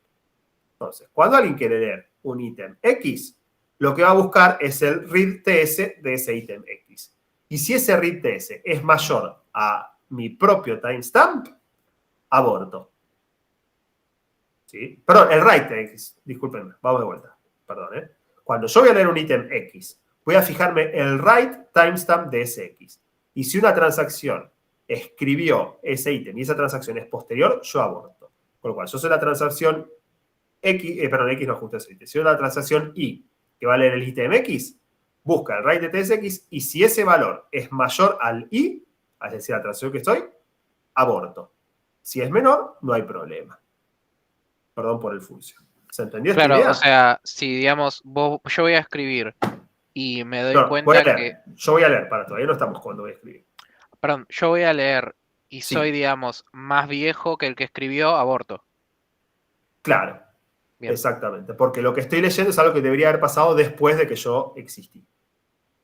A: Entonces, cuando alguien quiere leer un ítem X, lo que va a buscar es el read TS de ese ítem X. Y si ese read TS es mayor a mi propio timestamp, aborto. ¿Sí? Perdón, el write TX, discúlpenme, vamos de vuelta. Perdón, ¿eh? Cuando yo voy a leer un ítem X, voy a fijarme el write timestamp de ese X. Y si una transacción escribió ese ítem y esa transacción es posterior, yo aborto. Con lo cual, yo soy la transacción X, X no ajusta ese ítem. Si yo soy la transacción Y, que va a leer el ítem X, busca el write de TSX y si ese valor es mayor al Y, es decir, la transacción que estoy, aborto. Si es menor, no hay problema. Perdón por el funcio. ¿Se entendió esta
C: Claro,
A: idea?
C: o sea, si digamos, yo voy a escribir y me doy
A: No, voy a
C: cuenta
A: leer.
C: que,
A: Yo voy a leer, todavía no estamos cuando voy a escribir.
C: perdón, yo voy a leer y
A: Sí.
C: soy, digamos, más viejo que el que escribió, aborto.
A: Claro,
C: Bien.
A: exactamente. Porque lo que estoy leyendo es algo que debería haber pasado después de que yo existí.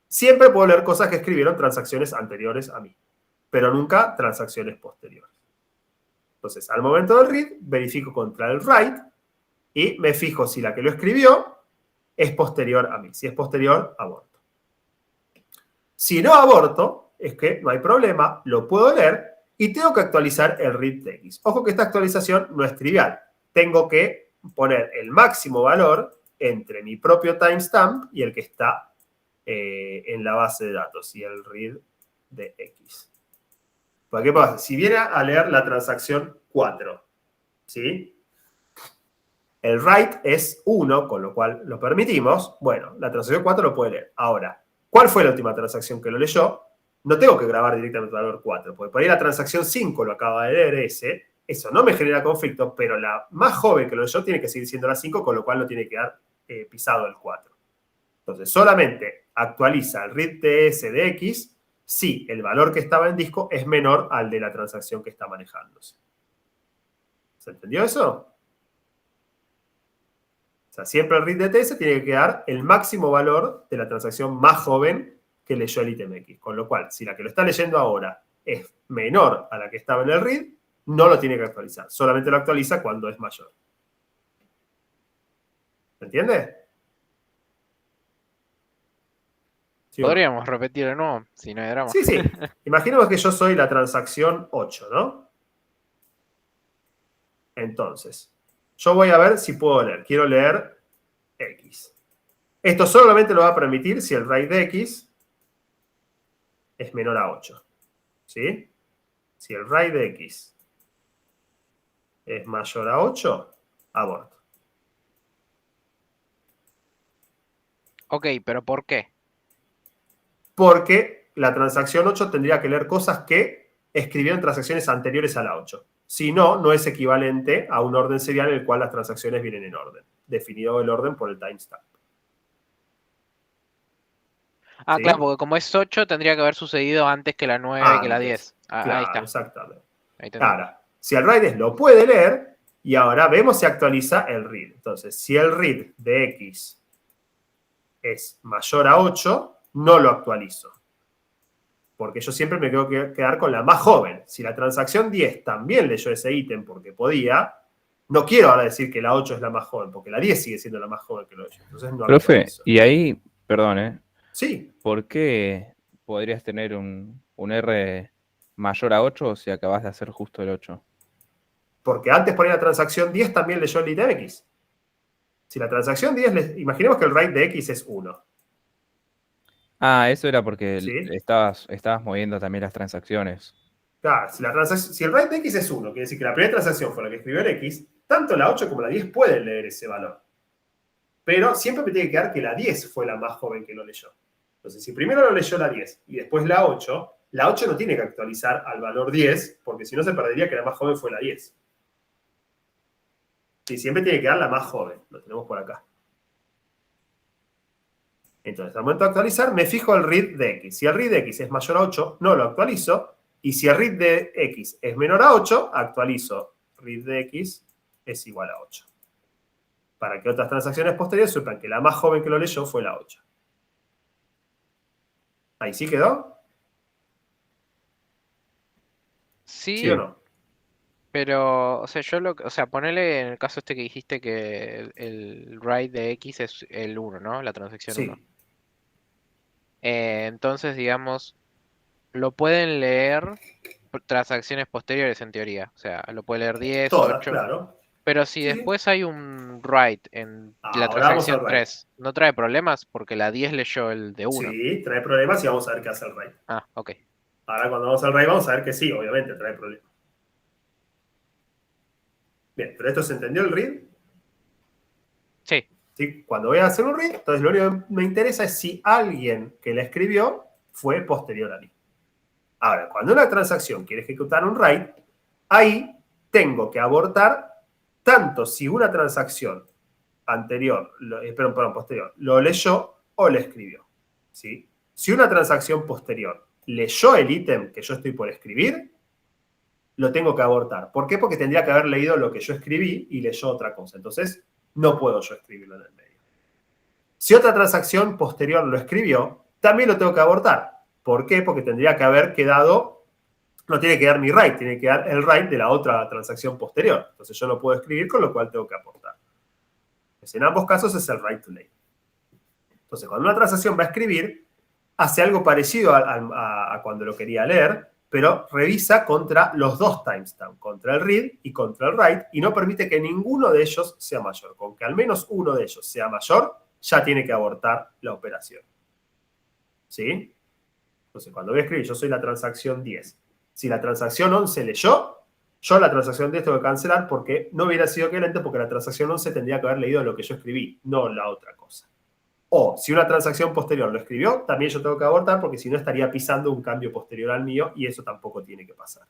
A: Siempre puedo leer cosas que escribieron transacciones anteriores a mí, pero nunca transacciones posteriores. Entonces, al momento del read, verifico contra el write y me fijo si la que lo escribió es posterior a mí. Si es posterior, aborto. Si no aborto, es que no hay problema, lo puedo leer y tengo que actualizar el read TX. Ojo que esta actualización no es trivial. Tengo que poner el máximo valor entre mi propio timestamp y el que está en la base de datos y el read de X. ¿Por qué pasa? Si viene a leer la transacción 4, ¿sí? El write es 1, con lo cual lo permitimos. Bueno, la transacción 4 lo puede leer. Ahora, ¿cuál fue la última transacción que lo leyó? No tengo que grabar directamente el valor 4, porque por ahí la transacción 5 lo acaba de leer ese. Eso no me genera conflicto, pero la más joven que lo leyó tiene que seguir siendo la 5, con lo cual no tiene que quedar pisado el 4. Entonces, solamente actualiza el read TS de X si el valor que estaba en disco es menor al de la transacción que está manejándose. ¿Se entendió eso? O sea, siempre el read de TS tiene que quedar el máximo valor de la transacción más joven que leyó el ítem X. Con lo cual, si la que lo está leyendo ahora es menor a la que estaba en el read, no lo tiene que actualizar. Solamente lo actualiza cuando es mayor. ¿Se entiende? ¿Sí o no?
C: Podríamos repetir de nuevo, si no hay drama.
A: Sí, sí. Imaginemos que yo soy la transacción 8, ¿no? Entonces, yo voy a ver si puedo leer. Quiero leer X. Esto solamente lo va a permitir si el write de X es menor a 8. ¿Sí? Si el write de X es mayor a 8, aborto.
C: Ok, pero ¿por qué?
A: Porque la transacción 8 tendría que leer cosas que escribieron transacciones anteriores a la 8. Si no, no es equivalente a un orden serial en el cual las transacciones vienen en orden. Definido el orden por el timestamp.
C: Ah,
A: ¿Sí?
C: claro, porque como es 8, tendría que haber sucedido antes que la 9, que la 10. Ah,
A: Claro,
C: ahí está.
A: exactamente.
C: Ahí te entendí.
A: Ahora, si el write lo puede leer, y ahora vemos si actualiza el read. Entonces, si el read de X es mayor a 8, no lo actualizo. Porque yo siempre me tengo que quedar con la más joven. Si la transacción 10 también leyó ese ítem porque podía, no quiero ahora decir que la 8 es la más joven, porque la 10 sigue siendo la más joven que lo leyó. Entonces no
E: Profe,
A: actualizo.
E: y ahí, perdón,
A: Sí,
E: ¿por qué podrías tener un R mayor a 8 si acabas de hacer justo el 8?
A: porque antes ponía la transacción 10 también leyó el ítem X. Si la transacción 10, imaginemos que el write de X es 1.
E: Ah, eso era porque
A: ¿Sí?
E: estabas moviendo también las transacciones.
A: Claro, si el write de X es 1, quiere decir que la primera transacción fue la que escribió el X, tanto la 8 como la 10 pueden leer ese valor. Pero siempre me tiene que quedar que la 10 fue la más joven que lo leyó. Entonces, si primero lo leyó la 10 y después la 8 no tiene que actualizar al valor 10, porque si no se perdería que la más joven fue la 10. Sí, siempre tiene que quedar la más joven. Lo tenemos por acá. Entonces, al momento de actualizar, me fijo el read de x. Si el read de x es mayor a 8, no lo actualizo. Y si el read de x es menor a 8, actualizo read de x es igual a 8. Para que otras transacciones posteriores sepan que la más joven que lo leyó fue la 8. ¿Ahí sí quedó? ¿Sí
C: Sí,
A: o no?
C: pero, o sea, ponele en el caso este que dijiste que el write de X es el 1, ¿no? La transacción 1.
A: Sí.
C: Entonces, digamos, lo pueden leer transacciones posteriores en teoría. O sea, lo puede leer 10,
A: Todas,
C: 8.
A: claro.
C: Pero si
A: Sí, sí.
C: después hay un write en la
A: Ahora vamos al
C: transacción
A: write.
C: 3, ¿no trae problemas? Porque la 10 leyó el de 1.
A: Sí, trae problemas y vamos a ver qué hace el write.
C: Ah, ok.
A: Ahora cuando vamos al write vamos a ver que sí, obviamente trae problemas. Bien, pero esto se entendió el read.
C: Sí,
A: ¿Sí? Cuando voy a hacer un read, entonces lo único que me interesa es si alguien que la escribió fue posterior a mí. Ahora, cuando una transacción quiere ejecutar un write, ahí tengo que abortar tanto si una transacción anterior, posterior, lo leyó o le escribió. ¿Sí? Si una transacción posterior leyó el ítem que yo estoy por escribir, lo tengo que abortar. ¿Por qué? Porque tendría que haber leído lo que yo escribí y leyó otra cosa. Entonces, no puedo yo escribirlo en el medio. Si otra transacción posterior lo escribió, también lo tengo que abortar. ¿Por qué? Porque tendría que haber quedado, no tiene que dar mi write, tiene que dar el write de la otra transacción posterior. Entonces yo no puedo escribir, con lo cual tengo que aportar. Entonces, en ambos casos es el write to late. Entonces, cuando una transacción va a escribir, hace algo parecido a cuando lo quería leer, pero revisa contra los dos timestamps, contra el read y contra el write, y no permite que ninguno de ellos sea mayor. Con que al menos uno de ellos sea mayor, ya tiene que abortar la operación. ¿Sí? Entonces, cuando voy a escribir, yo soy la transacción 10. Si la transacción 11 leyó, yo la transacción 10 tengo que cancelar porque no hubiera sido equivalente porque la transacción 11 tendría que haber leído lo que yo escribí, no la otra cosa. O si una transacción posterior lo escribió, también yo tengo que abortar porque si no estaría pisando un cambio posterior al mío y eso tampoco tiene que pasar.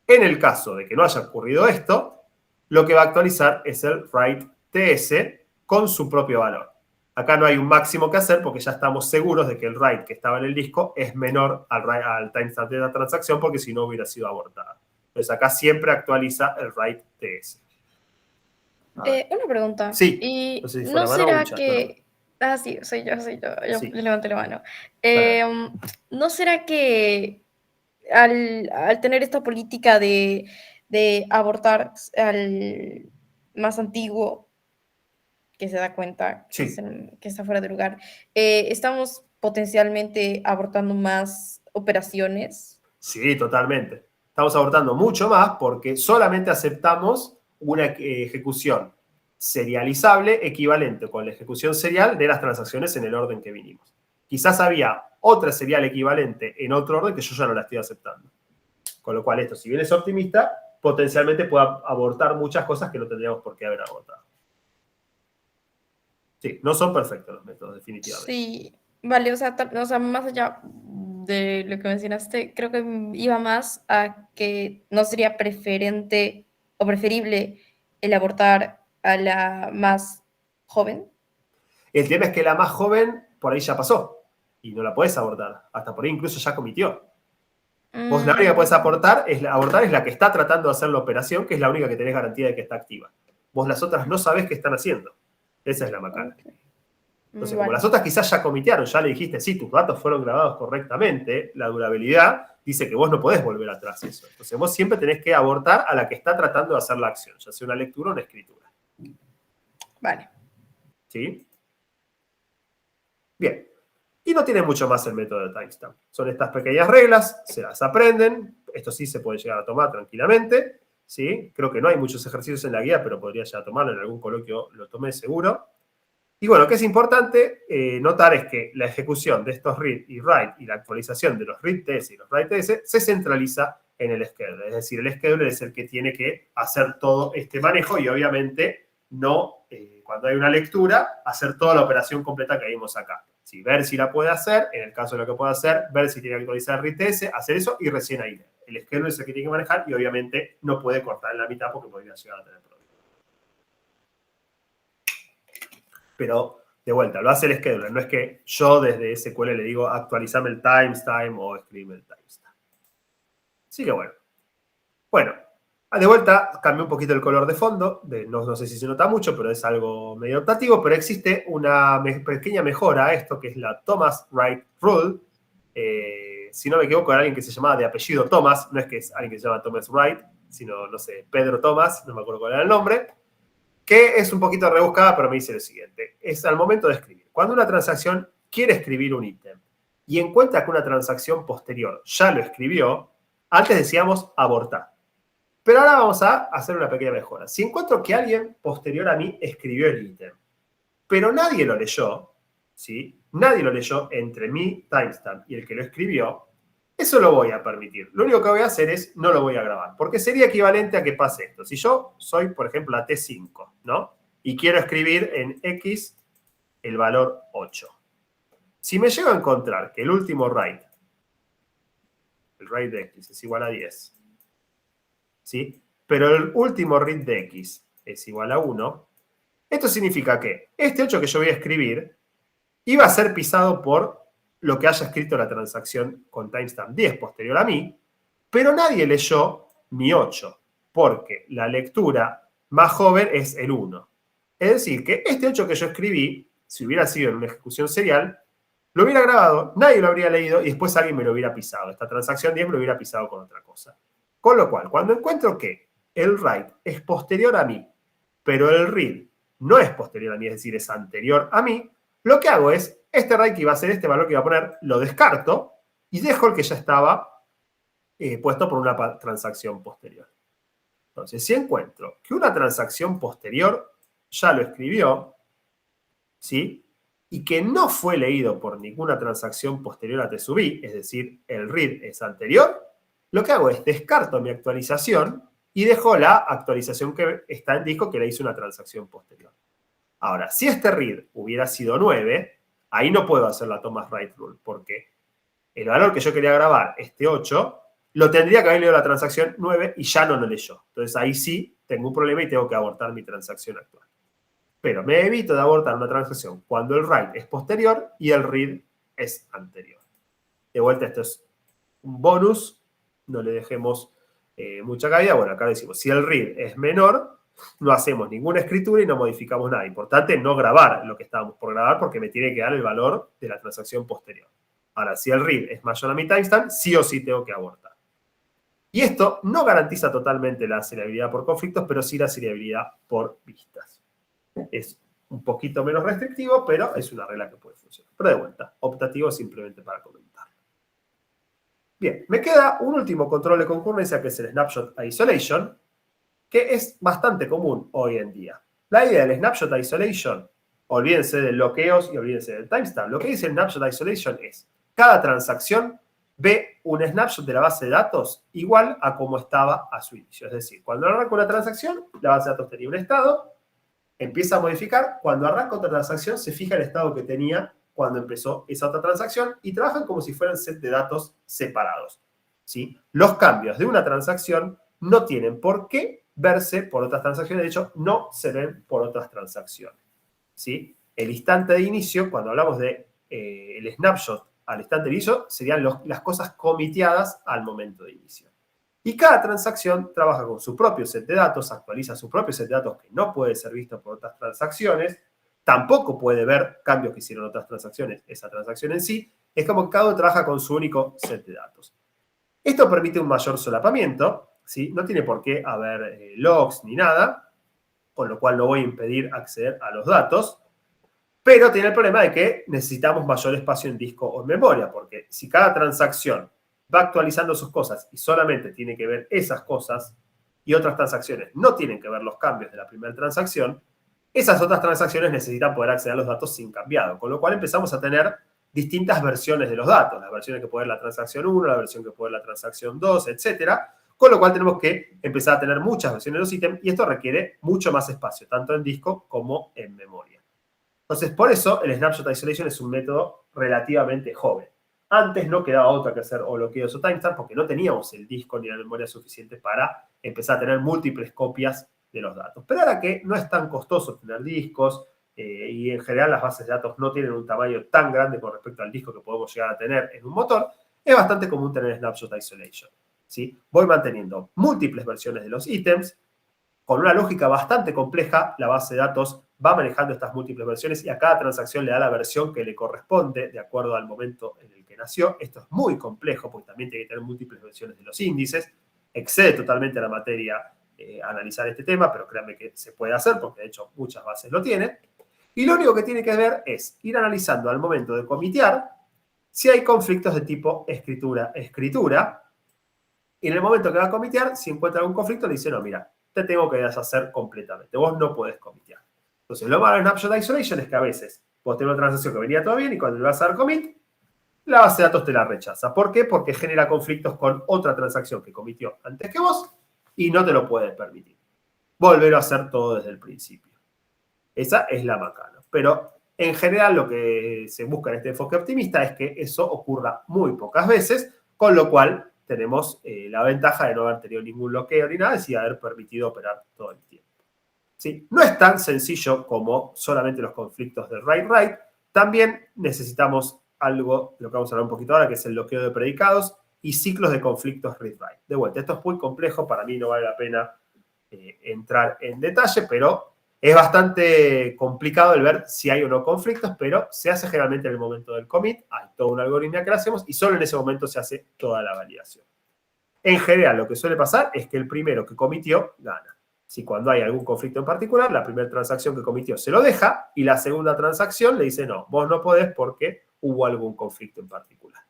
A: En el caso de que no haya ocurrido esto, lo que va a actualizar es el write TS con su propio valor. Acá no hay un máximo que hacer porque ya estamos seguros de que el write que estaba en el disco es menor al timestamp de la transacción porque si no hubiera sido abortada. Entonces acá siempre actualiza el write TS.
D: Una pregunta.
A: Sí.
D: ¿Y
A: No sé si fue
D: no
A: la mano o un
D: será
A: chat,
D: que... Ah, sí, yo
A: Sí.
D: levanté la mano.
A: Dale.
D: ¿No será que al tener esta política de abortar al más antiguo que se da cuenta que,
A: Sí.
D: que está fuera de lugar, estamos potencialmente abortando más operaciones?
A: Sí, totalmente. Estamos abortando mucho más porque solamente aceptamos una ejecución serializable equivalente con la ejecución serial de las transacciones en el orden que vinimos. Quizás había otra serial equivalente en otro orden que yo ya no la estoy aceptando. Con lo cual esto, si bien es optimista, potencialmente puede abortar muchas cosas que no tendríamos por qué haber abortado. Sí, no son perfectos los métodos, definitivamente.
D: Sí, vale, o sea, más allá de lo que mencionaste, creo que iba más a que no sería preferente o preferible el abortar a la más joven.
A: El tema es que la más joven por ahí ya pasó y no la podés abortar. Hasta por ahí incluso ya cometió. Vos la única que podés abortar es la que está tratando de hacer la operación, que es la única que tenés garantía de que está activa. Vos las otras no sabés qué están haciendo. Esa es la macana.
D: Ok.
A: Entonces, como
D: Vale.
A: las otras quizás ya cometieron, ya le dijiste, sí, tus datos fueron grabados correctamente, la durabilidad dice que vos no podés volver atrás eso. Entonces, vos siempre tenés que abortar a la que está tratando de hacer la acción, ya sea una lectura o una escritura.
D: Vale.
A: ¿Sí? Bien. Y no tiene mucho más el método de timestamp. Son estas pequeñas reglas, se las aprenden. Esto sí se puede llegar a tomar tranquilamente. ¿Sí? Creo que no hay muchos ejercicios en la guía, pero podría ya tomarlo. En algún coloquio lo tomé seguro. Y bueno, lo que es importante notar es que la ejecución de estos read y write y la actualización de los read TS y los write TS se centraliza en el scheduler. Es decir, el scheduler es el que tiene que hacer todo este manejo y obviamente no, cuando hay una lectura, hacer toda la operación completa que vimos acá. Sí, ver si la puede hacer, en el caso de lo que puede hacer, ver si tiene que actualizar el read TS, hacer eso y recién ahí. El scheduler es el que tiene que manejar y obviamente no puede cortar en la mitad porque podría llegar a tener problemas. Pero De vuelta, lo hace el scheduler, no es que yo desde SQL le digo actualizame el timestamp o escribe el timestamp. Así que bueno. Bueno, de vuelta cambié un poquito el color de fondo, no sé si se nota mucho, pero es algo medio optativo, pero existe una pequeña mejora a esto, que es la Thomas Wright Rule. Si no me equivoco, era alguien que se llamaba de apellido Thomas, no es que es alguien que se llama Thomas Wright, sino, no sé, Pedro Thomas, no me acuerdo cuál era el nombre, que es un poquito rebuscada, pero me dice lo siguiente. Es al momento de escribir. Cuando una transacción quiere escribir un ítem y encuentra que una transacción posterior ya lo escribió, antes decíamos abortar. Pero ahora vamos a hacer una pequeña mejora. Si encuentro que alguien posterior a mí escribió el ítem, pero nadie lo leyó, ¿sí? Nadie lo leyó entre mi timestamp y el que lo escribió, eso lo voy a permitir. Lo único que voy a hacer es, no lo voy a grabar, porque sería equivalente a que pase esto. Si yo soy, por ejemplo, la T5, ¿no? Y quiero escribir en X el valor 8. Si me llego a encontrar que el último write, el write de X es igual a 10, ¿sí? Pero el último read de X es igual a 1, esto significa que este 8 que yo voy a escribir iba a ser pisado por lo que haya escrito la transacción con timestamp 10 posterior a mí, pero nadie leyó mi 8, porque la lectura más joven es el 1. Es decir, que este 8 que yo escribí, si hubiera sido en una ejecución serial, lo hubiera grabado, nadie lo habría leído y después alguien me lo hubiera pisado. Esta transacción 10 me lo hubiera pisado con otra cosa. Con lo cual, cuando encuentro que el write es posterior a mí, pero el read no es posterior a mí, es decir, es anterior a mí, lo que hago es, este write que iba a ser este valor que iba a poner, lo descarto y dejo el que ya estaba puesto por una transacción posterior. Entonces, si encuentro que una transacción posterior ya lo escribió, ¿sí? Y que no fue leído por ninguna transacción posterior a TSUBI, es decir, el read es anterior, lo que hago es descarto mi actualización y dejo la actualización que está en disco que le hice una transacción posterior. Ahora, si este read hubiera sido 9, ahí no puedo hacer la Thomas Wright Rule, porque el valor que yo quería grabar, este 8, lo tendría que haber leído la transacción 9 y ya no lo leyó. Entonces ahí sí tengo un problema y tengo que abortar mi transacción actual. Pero me evito de abortar una transacción cuando el write es posterior y el read es anterior. De vuelta, esto es un bonus, no le dejemos mucha cabida. Bueno, acá decimos, si el read es menor, no hacemos ninguna escritura y no modificamos nada. Importante no grabar lo que estábamos por grabar porque me tiene que dar el valor de la transacción posterior. Ahora, si el read es mayor a mi timestamp, sí o sí tengo que abortar. Y esto no garantiza totalmente la seriabilidad por conflictos, pero sí la seriabilidad por vistas. Es un poquito menos restrictivo, pero es una regla que puede funcionar. Pero de vuelta, optativo simplemente para comentarlo. Bien, me queda un último control de concurrencia que es el Snapshot Isolation, que es bastante común hoy en día. La idea del Snapshot Isolation, olvídense de bloqueos y olvídense del timestamp. Lo que dice el Snapshot Isolation es, cada transacción ve un snapshot de la base de datos igual a como estaba a su inicio. Es decir, cuando arranca una transacción, la base de datos tenía un estado, empieza a modificar, cuando arranca otra transacción, se fija el estado que tenía cuando empezó esa otra transacción y trabajan como si fueran set de datos separados, ¿sí? Los cambios de una transacción no tienen por qué verse por otras transacciones, de hecho, no se ven por otras transacciones, ¿sí? El instante de inicio, cuando hablamos de el snapshot al instante de inicio, serían las cosas comiteadas al momento de inicio. Y cada transacción trabaja con su propio set de datos, actualiza su propio set de datos que no puede ser visto por otras transacciones, tampoco puede ver cambios que hicieron otras transacciones, esa transacción en sí, es como que cada uno trabaja con su único set de datos. Esto permite un mayor solapamiento, ¿sí? No tiene por qué haber logs ni nada, con lo cual no voy a impedir acceder a los datos, pero tiene el problema de que necesitamos mayor espacio en disco o en memoria, porque si cada transacción va actualizando sus cosas y solamente tiene que ver esas cosas y otras transacciones no tienen que ver los cambios de la primera transacción, esas otras transacciones necesitan poder acceder a los datos sin cambiado, con lo cual empezamos a tener distintas versiones de los datos, las versiones que puede ver la transacción 1, la versión que puede ver la transacción 2, etcétera, con lo cual tenemos que empezar a tener muchas versiones de los ítems y esto requiere mucho más espacio, tanto en disco como en memoria. Entonces, por eso el Snapshot Isolation es un método relativamente joven. Antes no quedaba otra que hacer o bloqueos o timestamp porque no teníamos el disco ni la memoria suficiente para empezar a tener múltiples copias de los datos. Pero ahora que no es tan costoso tener discos, y en general las bases de datos no tienen un tamaño tan grande con respecto al disco que podemos llegar a tener en un motor, es bastante común tener snapshot isolation. ¿Sí? Voy manteniendo múltiples versiones de los ítems. Con una lógica bastante compleja, la base de datos va manejando estas múltiples versiones y a cada transacción le da la versión que le corresponde de acuerdo al momento en el que nació. Esto es muy complejo porque también tiene que tener múltiples versiones de los índices. Excede totalmente la materia analizar este tema, pero créanme que se puede hacer porque de hecho muchas bases lo tienen. Y lo único que tiene que ver es ir analizando al momento de comitear si hay conflictos de tipo escritura-escritura. Y en el momento que va a comitear, si encuentra algún conflicto, le dice, no, mira, te tengo que deshacer completamente. Vos no podés comitear. Entonces, lo malo de Snapshot Isolation es que a veces vos tenés una transacción que venía todo bien y cuando le vas a dar commit, la base de datos te la rechaza. ¿Por qué? Porque genera conflictos con otra transacción que comitió antes que vos y no te lo puede permitir. Volver a hacer todo desde el principio. Esa es la macana. Pero en general lo que se busca en este enfoque optimista es que eso ocurra muy pocas veces, con lo cual tenemos la ventaja de no haber tenido ningún bloqueo ni nada, y haber permitido operar todo el tiempo. ¿Sí? No es tan sencillo como solamente los conflictos de write-write. También necesitamos algo, lo que vamos a hablar un poquito ahora, que es el bloqueo de predicados y ciclos de conflictos read-write. De vuelta, esto es muy complejo, para mí no vale la pena entrar en detalle, pero es bastante complicado el ver si hay o no conflictos, pero se hace generalmente en el momento del commit, hay todo un algoritmo que hacemos y solo en ese momento se hace toda la validación. En general, lo que suele pasar es que el primero que comitió gana. Si cuando hay algún conflicto en particular, la primera transacción que comitió se lo deja y la segunda transacción le dice, no, vos no podés porque hubo algún conflicto en particular.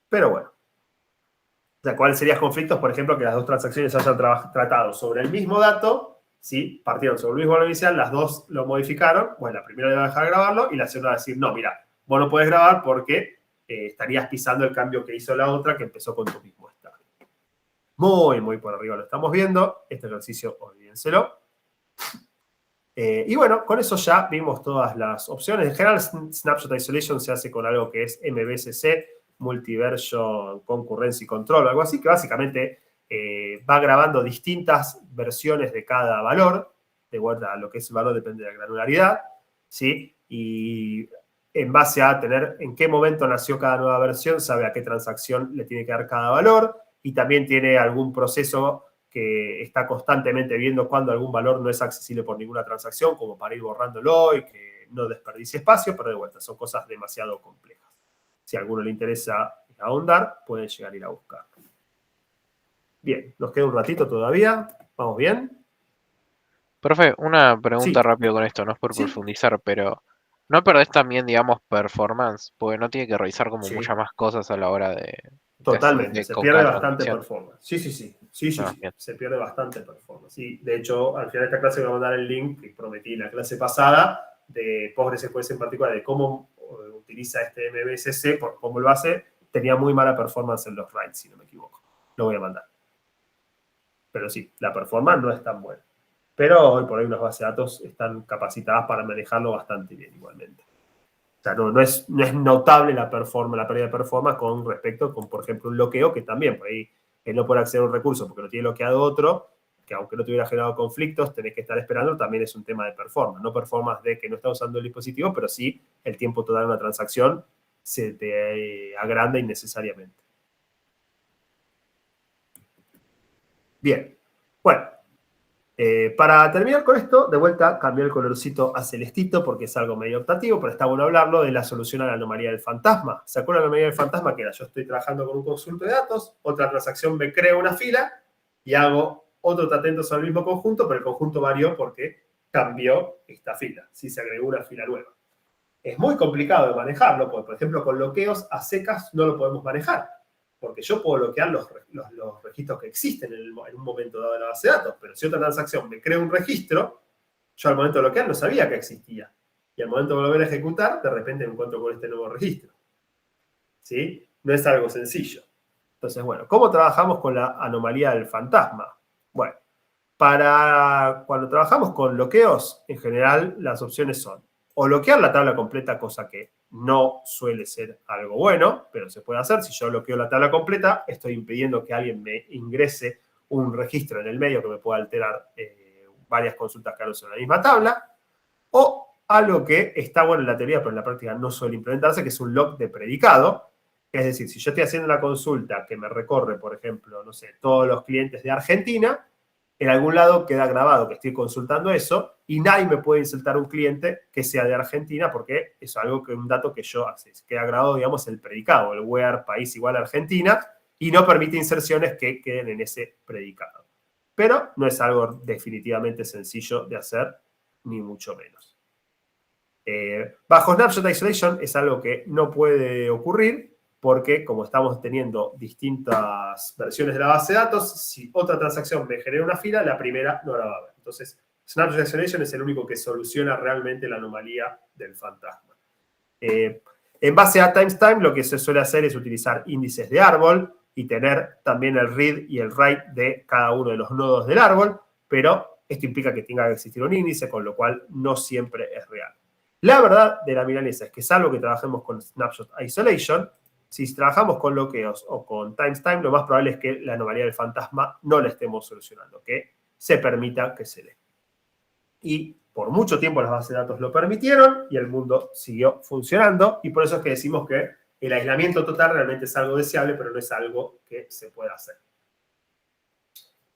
A: Pero bueno. O sea, ¿cuáles serían conflictos? Por ejemplo, que las dos transacciones hayan tratado sobre el mismo dato, ¿sí? Partieron sobre el mismo valor inicial, las dos lo modificaron. Bueno, la primera le va a dejar grabarlo y la segunda va a decir, no, mira, vos no podés grabar porque estarías pisando el cambio que hizo la otra que empezó con tu mismo estado. Muy, muy por arriba lo estamos viendo. Este ejercicio, olvídenselo. Y bueno, con eso ya vimos todas las opciones. En general, Snapshot Isolation se hace con algo que es MVCC, Multiversion Concurrency Control, algo así, que básicamente va grabando distintas versiones de cada valor. De vuelta a lo que es el valor depende de la granularidad, ¿sí? Y en base a tener en qué momento nació cada nueva versión, sabe a qué transacción le tiene que dar cada valor, y también tiene algún proceso que está constantemente viendo cuando algún valor no es accesible por ninguna transacción, como para ir borrándolo y que no desperdicie espacio, pero de vuelta, son cosas demasiado complejas. Si a alguno le interesa ahondar, pueden llegar a ir a buscar. Bien, nos queda un ratito todavía. ¿Vamos bien?
C: Profe, una pregunta
A: Sí.
C: rápido con esto, no es por
A: Sí.
C: profundizar, pero ¿no perdés también, digamos, performance? Porque no tiene que revisar como
A: Sí.
C: muchas más cosas a la hora de
A: Totalmente, se
C: con
A: pierde
C: cada
A: bastante
C: transacción.
A: performance. Sí.
C: Bien.
A: Se pierde bastante performance. Sí, de hecho, al final de esta clase voy a mandar el link que prometí en la clase pasada de PostgreSQL en particular, de cómo utiliza este MVCC, por cómo lo hace. Tenía muy mala performance en los writes, si no me equivoco. Lo voy a mandar. Pero sí, la performance no es tan buena. Pero hoy por hoy unas bases de datos están capacitadas para manejarlo bastante bien igualmente. O sea, no es notable la pérdida de performance con respecto con, por ejemplo, un bloqueo, que también por ahí el no poder acceder a un recurso porque lo tiene bloqueado otro, que aunque no te hubiera generado conflictos, tenés que estar esperando, también es un tema de performance. No performance de que no está usando el dispositivo, pero sí el tiempo total de una transacción se te agranda innecesariamente. Bien. Bueno. Para terminar con esto, de vuelta cambié el colorcito a celestito porque es algo medio optativo, pero está bueno hablarlo de la solución a la anomalía del fantasma. ¿Se acuerdan de la anomalía del fantasma? Que era, yo estoy trabajando con un conjunto de datos, otra transacción me crea una fila y hago otro atento sobre el mismo conjunto, pero el conjunto varió porque cambió esta fila, si se agregó una fila nueva. Es muy complicado de manejarlo, porque, por ejemplo, con bloqueos a secas no lo podemos manejar. Porque yo puedo bloquear los registros que existen en un momento dado de la base de datos, pero si otra transacción me crea un registro, yo al momento de bloquear no sabía que existía. Y al momento de volver a ejecutar, de repente me encuentro con este nuevo registro. ¿Sí? No es algo sencillo. Entonces, bueno, ¿cómo trabajamos con la anomalía del fantasma? Bueno, para cuando trabajamos con bloqueos, en general las opciones son o bloquear la tabla completa, cosa que no suele ser algo bueno, pero se puede hacer. Si yo bloqueo la tabla completa, estoy impidiendo que alguien me ingrese un registro en el medio que me pueda alterar varias consultas que hago sobre la misma tabla. O algo que está bueno en la teoría, pero en la práctica no suele implementarse, que es un lock de predicado. Es decir, si yo estoy haciendo una consulta que me recorre, por ejemplo, no sé, todos los clientes de Argentina, en algún lado queda grabado que estoy consultando eso y nadie me puede insertar un cliente que sea de Argentina porque es un dato que yo acceso. Queda grabado, digamos, el predicado, el where país igual a Argentina, y no permite inserciones que queden en ese predicado. Pero no es algo definitivamente sencillo de hacer, ni mucho menos. Bajo Snapshot Isolation es algo que no puede ocurrir porque como estamos teniendo distintas versiones de la base de datos, si otra transacción me genera una fila, la primera no la va a ver. Entonces, Snapshot Isolation es el único que soluciona realmente la anomalía del fantasma. En base a timestamp, lo que se suele hacer es utilizar índices de árbol y tener también el read y el write de cada uno de los nodos del árbol, pero esto implica que tenga que existir un índice, con lo cual no siempre es real. La verdad de la milanesa es que salvo que trabajemos con Snapshot Isolation, si trabajamos con bloqueos o con timestamp, lo más probable es que la anomalía del fantasma no la estemos solucionando, que se permita que se dé. Y por mucho tiempo las bases de datos lo permitieron y el mundo siguió funcionando, y por eso es que decimos que el aislamiento total realmente es algo deseable, pero no es algo que se pueda hacer.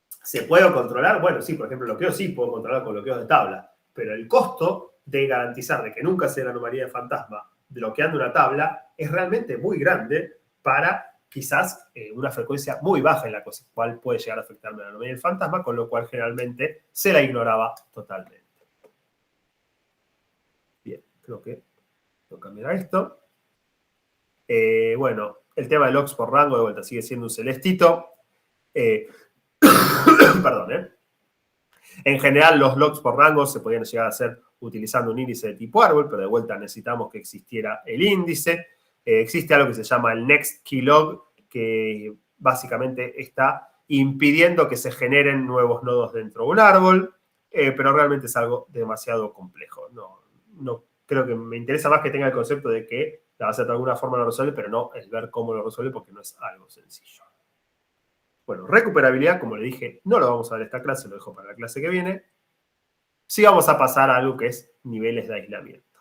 A: ¿Se puede controlar? Bueno, sí, por ejemplo, bloqueos sí puedo controlar con bloqueos de tabla, pero el costo de garantizar de que nunca sea la anomalía de fantasma bloqueando una tabla es realmente muy grande para quizás una frecuencia muy baja en la cual puede llegar a afectarme la anomalía del fantasma, con lo cual generalmente se la ignoraba totalmente. Bien, creo que voy a cambiar a esto. Bueno, el tema de logs por rango de vuelta sigue siendo un celestito. Perdón, En general, los logs por rango se podían llegar a hacer utilizando un índice de tipo árbol, pero de vuelta necesitamos que existiera el índice. Existe algo que se llama el next key log, que básicamente está impidiendo que se generen nuevos nodos dentro de un árbol, pero realmente es algo demasiado complejo. No creo que me interesa más que tenga el concepto de que la base de alguna forma lo resuelve, pero no el ver cómo lo resuelve porque no es algo sencillo. Bueno, recuperabilidad, como le dije, no lo vamos a ver esta clase, lo dejo para la clase que viene. Sí vamos a pasar a algo que es niveles de aislamiento.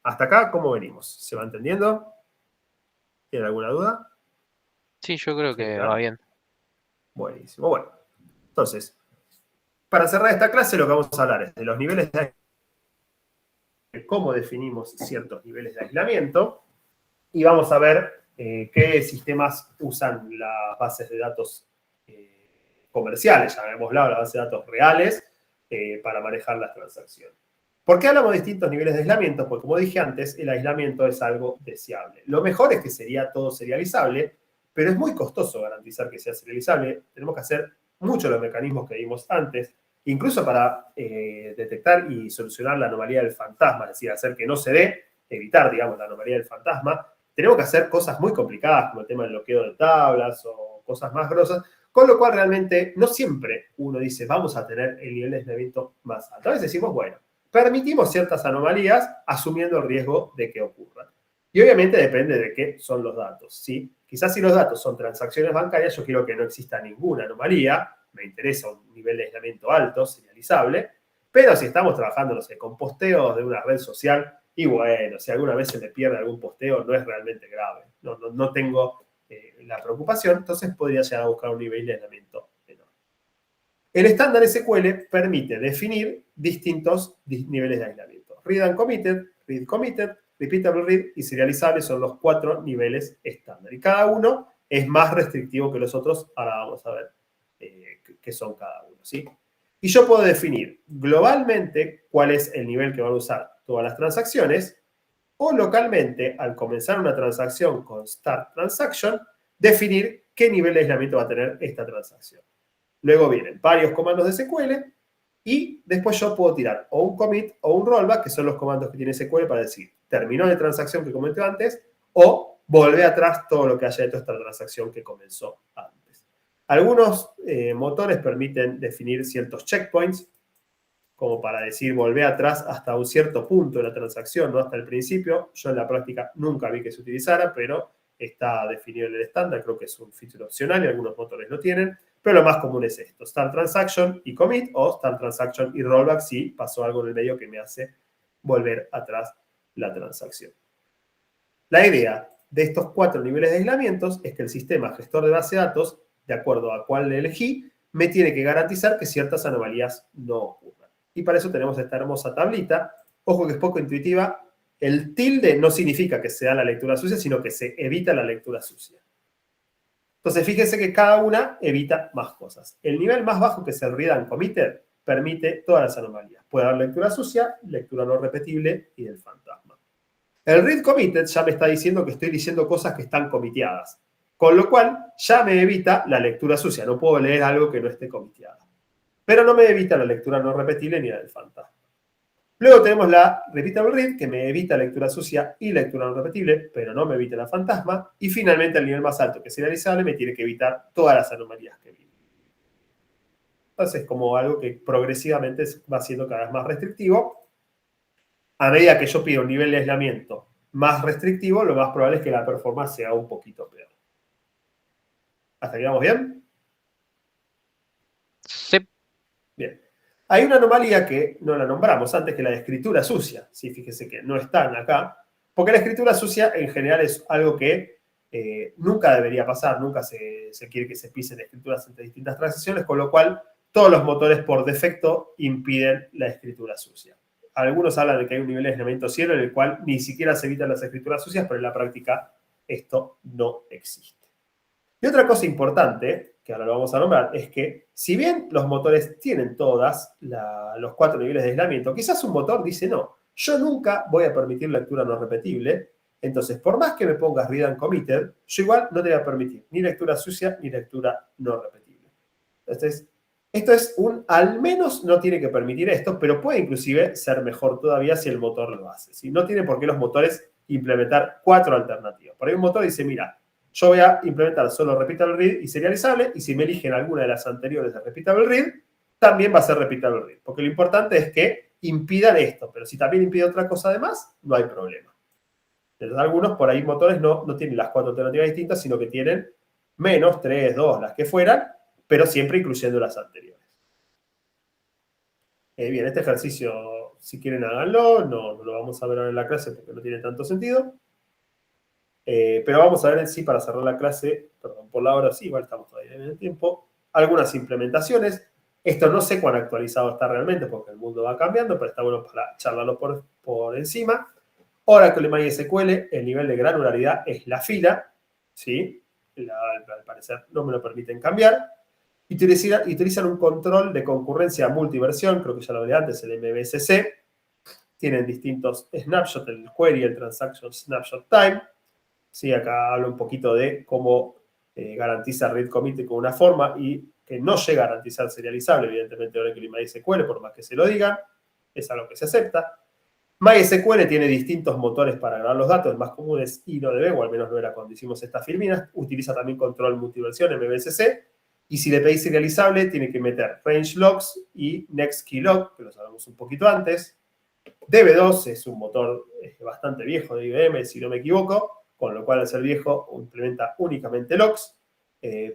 A: Hasta acá, ¿cómo venimos? ¿Se va entendiendo? ¿Tienen alguna duda?
C: Sí, yo creo que va bien.
A: Buenísimo. Bueno, entonces, para cerrar esta clase lo que vamos a hablar es de los niveles de aislamiento, cómo definimos ciertos niveles de aislamiento, y vamos a ver qué sistemas usan las bases de datos comerciales, ya hemos hablado de las bases de datos reales, para manejar las transacciones. ¿Por qué hablamos de distintos niveles de aislamiento? Porque como dije antes, el aislamiento es algo deseable. Lo mejor es que sería todo serializable, pero es muy costoso garantizar que sea serializable. Tenemos que hacer muchos de los mecanismos que vimos antes, incluso para detectar y solucionar la anomalía del fantasma, es decir, hacer que no se dé, evitar, digamos, la anomalía del fantasma. Tenemos que hacer cosas muy complicadas, como el tema del bloqueo de tablas o cosas más grosas, con lo cual realmente no siempre uno dice vamos a tener el nivel de aislamiento más alto. A veces decimos, bueno, permitimos ciertas anomalías asumiendo el riesgo de que ocurran. Y obviamente depende de qué son los datos, ¿sí? Quizás si los datos son transacciones bancarias, yo quiero que no exista ninguna anomalía, me interesa un nivel de aislamiento alto, serializable, pero si estamos trabajando, no sé, con posteos de una red social, y bueno, si alguna vez se me pierde algún posteo, no es realmente grave, no tengo la preocupación, entonces podría llegar a buscar un nivel de aislamiento menor. El estándar SQL permite definir distintos niveles de aislamiento. Read uncommitted, read committed, repeatable read y serializable son los 4 niveles estándar. Y cada uno es más restrictivo que los otros. Ahora vamos a ver qué son cada uno, ¿sí? Y yo puedo definir globalmente cuál es el nivel que van a usar todas las transacciones, o localmente, al comenzar una transacción con Start Transaction, definir qué nivel de aislamiento va a tener esta transacción. Luego vienen varios comandos de SQL y después yo puedo tirar o un commit o un rollback, que son los comandos que tiene SQL para decir terminó la transacción que comenté antes o volvé atrás todo lo que haya hecho esta transacción que comenzó antes. Algunos motores permiten definir ciertos checkpoints, como para decir volvé atrás hasta un cierto punto de la transacción, no hasta el principio. Yo en la práctica nunca vi que se utilizara, pero está definido en el estándar, creo que es un feature opcional y algunos motores lo tienen, pero lo más común es esto, Start Transaction y Commit, o Start Transaction y Rollback si pasó algo en el medio que me hace volver atrás la transacción. La idea de estos 4 niveles de aislamientos es que el sistema gestor de base de datos, de acuerdo a cuál le elegí, me tiene que garantizar que ciertas anomalías no ocurran. Y para eso tenemos esta hermosa tablita. Ojo que es poco intuitiva. El tilde no significa que se da la lectura sucia, sino que se evita la lectura sucia. Entonces, fíjense que cada una evita más cosas. El nivel más bajo, que es el read and committed, permite todas las anomalías. Puede haber lectura sucia, lectura no repetible y del fantasma. El read committed ya me está diciendo que estoy diciendo cosas que están comiteadas. Con lo cual, ya me evita la lectura sucia. No puedo leer algo que no esté comiteado. Pero no me evita la lectura no repetible ni la del fantasma. Luego tenemos la repeatable read, que me evita lectura sucia y lectura no repetible, pero no me evita la fantasma. Y finalmente, el nivel más alto, que es serializable, me tiene que evitar todas las anomalías que vi. Entonces, como algo que progresivamente va siendo cada vez más restrictivo. A medida que yo pido un nivel de aislamiento más restrictivo, lo más probable es que la performance sea un poquito peor. ¿Hasta aquí vamos bien?
C: Sí.
A: Bien. Hay una anomalía que no la nombramos antes, que la de escritura sucia. Sí, fíjese que no están acá. Porque la escritura sucia en general es algo que nunca debería pasar. Nunca se quiere que se pisen escrituras entre distintas transacciones, con lo cual todos los motores por defecto impiden la escritura sucia. Algunos hablan de que hay un nivel de aislamiento cielo en el cual ni siquiera se evitan las escrituras sucias, pero en la práctica esto no existe. Y otra cosa importante, que ahora lo vamos a nombrar, es que si bien los motores tienen todas los 4 niveles de aislamiento, quizás un motor dice no, yo nunca voy a permitir lectura no repetible, entonces por más que me pongas read and committed, yo igual no te voy a permitir ni lectura sucia ni lectura no repetible. Entonces, esto es al menos no tiene que permitir esto, pero puede inclusive ser mejor todavía si el motor lo hace. ¿Sí? No tiene por qué los motores implementar 4 alternativas. Por ahí un motor dice, mira, yo voy a implementar solo repeatable read y serializable, y si me eligen alguna de las anteriores de repeatable read, también va a ser repeatable read. Porque lo importante es que impidan esto, pero si también impide otra cosa además, no hay problema. Entonces, algunos por ahí motores no tienen las 4 alternativas distintas, sino que tienen menos, 3, 2, las que fueran, pero siempre incluyendo las anteriores. Bien, este ejercicio, si quieren háganlo, no lo vamos a ver ahora en la clase porque no tiene tanto sentido. Pero vamos a ver en sí, para cerrar la clase, perdón, por la hora sí, igual estamos todavía en el tiempo, algunas implementaciones. Esto no sé cuán actualizado está realmente porque el mundo va cambiando, pero está bueno para charlarlo por encima. Oracle MySQL, el nivel de granularidad es la fila, ¿sí? Al parecer no me lo permiten cambiar. Utilizan un control de concurrencia multiversión, creo que ya lo hablé antes, el MVSC. Tienen distintos snapshots, el query, el transaction snapshot time. Sí, acá hablo un poquito de cómo garantiza read commit con una forma y que no llega a garantizar serializable, evidentemente, Oracle y MySQL, por más que se lo digan, es algo que se acepta. MySQL tiene distintos motores para grabar los datos, el más común es InnoDB, o al menos lo era cuando hicimos estas filminas. Utiliza también control multiversión, MVSC, y si le pedís serializable, tiene que meter range logs y next key log, que los hablamos un poquito antes. DB2 es un motor bastante viejo de IBM, si no me equivoco, con lo cual al ser viejo implementa únicamente logs.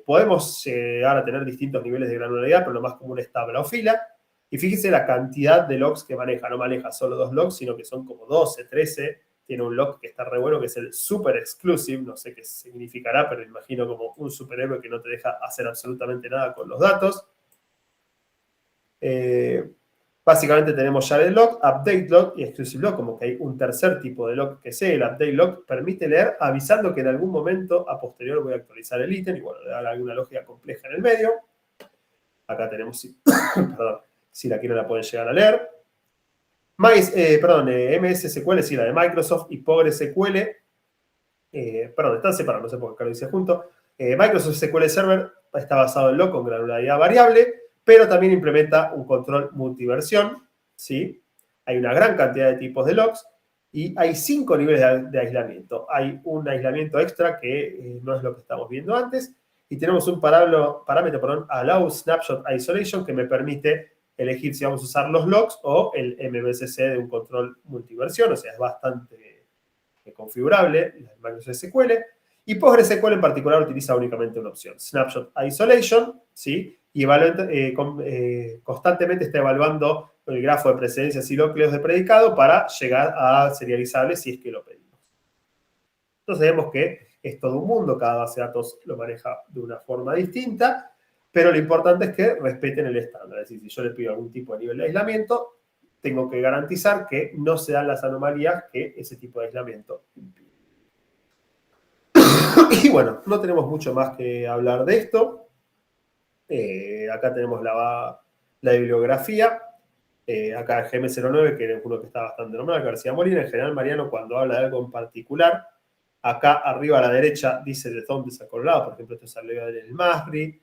A: Podemos llegar a tener distintos niveles de granularidad, pero lo más común es tabla o fila. Y fíjese la cantidad de logs que maneja. No maneja solo 2 logs, sino que son como 12, 13. Tiene un log que está re bueno, que es el Super Exclusive. No sé qué significará, pero imagino como un superhéroe que no te deja hacer absolutamente nada con los datos. Básicamente tenemos ya el log, update log y exclusive log, como que hay un tercer tipo de log que sé. El update log permite leer avisando que en algún momento a posterior voy a actualizar el ítem y bueno, le da alguna lógica compleja en el medio. Acá tenemos, perdón, si la quieren la pueden llegar a leer. MS SQL, sí, la de Microsoft, y PostgreSQL, perdón, están separados, no sé por qué acá lo dice junto. Microsoft SQL Server está basado en log con granularidad variable, pero también implementa un control multiversión, ¿sí? Hay una gran cantidad de tipos de logs y hay 5 niveles de aislamiento. Hay un aislamiento extra que no es lo que estamos viendo antes y tenemos un parámetro, allow snapshot isolation, que me permite elegir si vamos a usar los logs o el MVSC de un control multiversión, o sea, es bastante configurable, Microsoft SQL. Y PostgreSQL en particular utiliza únicamente una opción, Snapshot Isolation, ¿sí? Y constantemente está evaluando el grafo de precedencias y núcleos de predicado para llegar a serializables si es que lo pedimos. Entonces vemos que es todo un mundo, cada base de datos lo maneja de una forma distinta, pero lo importante es que respeten el estándar. Es decir, si yo le pido algún tipo de nivel de aislamiento, tengo que garantizar que no se dan las anomalías que ese tipo de aislamiento impide. Y bueno, no tenemos mucho más que hablar de esto. Acá tenemos la bibliografía. Acá el GM09, que es uno que está bastante nombrado, García Molina. En general, Mariano, cuando habla de algo en particular, acá arriba a la derecha dice de dónde sacó el lado. Por ejemplo, esto salió del Masri.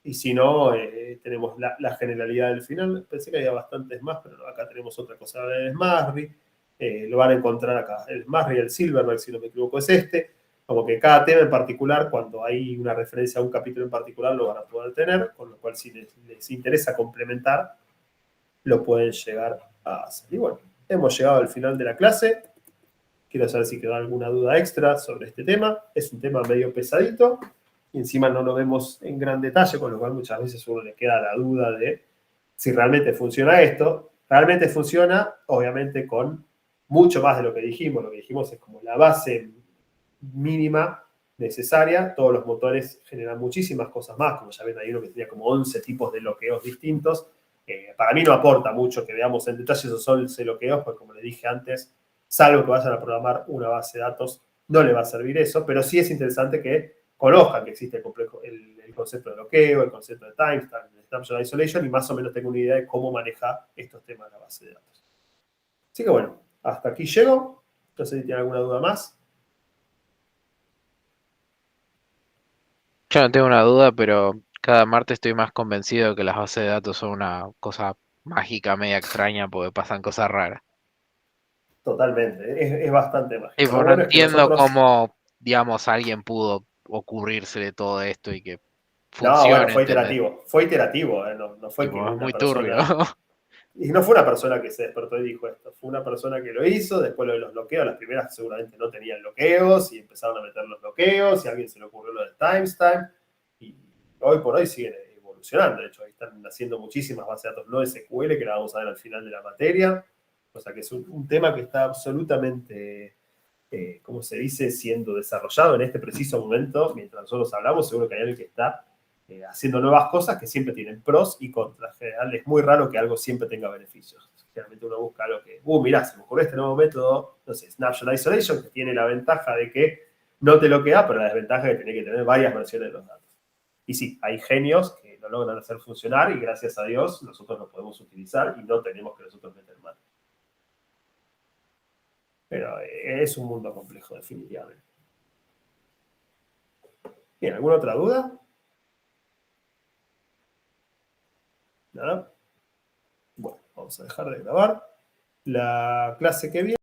A: Y si no, tenemos la generalidad del final. Pensé que había bastantes más, pero no, acá tenemos otra cosa del Masri. Lo van a encontrar acá. El Masri y el Silverberg, si no me equivoco, es este. Como que cada tema en particular, cuando hay una referencia a un capítulo en particular, lo van a poder tener, con lo cual si les interesa complementar, lo pueden llegar a hacer. Y bueno, hemos llegado al final de la clase. Quiero saber si quedó alguna duda extra sobre este tema. Es un tema medio pesadito y encima no lo vemos en gran detalle, con lo cual muchas veces a uno le queda la duda de si realmente funciona esto. Realmente funciona, obviamente, con mucho más de lo que dijimos. Lo que dijimos es como la base mínima necesaria. Todos los motores generan muchísimas cosas más. Como ya ven, hay uno que tenía como 11 tipos de bloqueos distintos. Para mí no aporta mucho que veamos en detalle esos 11 bloqueos, porque como les dije antes, salvo que vayan a programar una base de datos, no le va a servir eso, pero sí es interesante que conozcan que existe el concepto de bloqueo, el concepto de timestamp, de snapshot isolation, y más o menos tengan una idea de cómo maneja estos temas de la base de datos. Así que bueno, hasta aquí llego. No sé si tienen alguna duda más.
C: Yo no tengo una duda, pero cada martes estoy más convencido de que las bases de datos son una cosa mágica, media extraña, porque pasan cosas raras.
A: Totalmente, es bastante mágico.
C: Tipo,
A: Lo
C: no
A: bueno es que
C: entiendo
A: nosotros...
C: cómo, digamos, alguien pudo ocurrirse de todo esto y que
A: No, bueno,
C: funcione, ¿entendés?
A: fue iterativo, no fue que
C: Tipo, es
A: una
C: muy turbio.
A: persona... Y no fue una persona que se despertó y dijo esto, fue una persona que lo hizo, después lo de los bloqueos, las primeras seguramente no tenían bloqueos y empezaron a meter los bloqueos y a alguien se le ocurrió lo del timestamp y hoy por hoy siguen evolucionando. De hecho, ahí están haciendo muchísimas bases de datos no SQL que la vamos a ver al final de la materia. O sea que es un tema que está absolutamente, ¿cómo se dice?, siendo desarrollado en este preciso momento. Mientras nosotros hablamos, seguro que hay alguien que está haciendo nuevas cosas que siempre tienen pros y contras. En general es muy raro que algo siempre tenga beneficios. Generalmente uno busca algo que, mirá, se me ocurrió este nuevo método, no sé, Snapshot Isolation, que tiene la ventaja de que no te bloquea, pero la desventaja es que tiene que tener varias versiones de los datos. Y sí, hay genios que lo logran hacer funcionar y gracias a Dios nosotros lo podemos utilizar y no tenemos que nosotros meter mano. Pero es un mundo complejo, definitivamente. Bien, ¿alguna otra duda? ¿Nada? Bueno, vamos a dejar de grabar. La clase que viene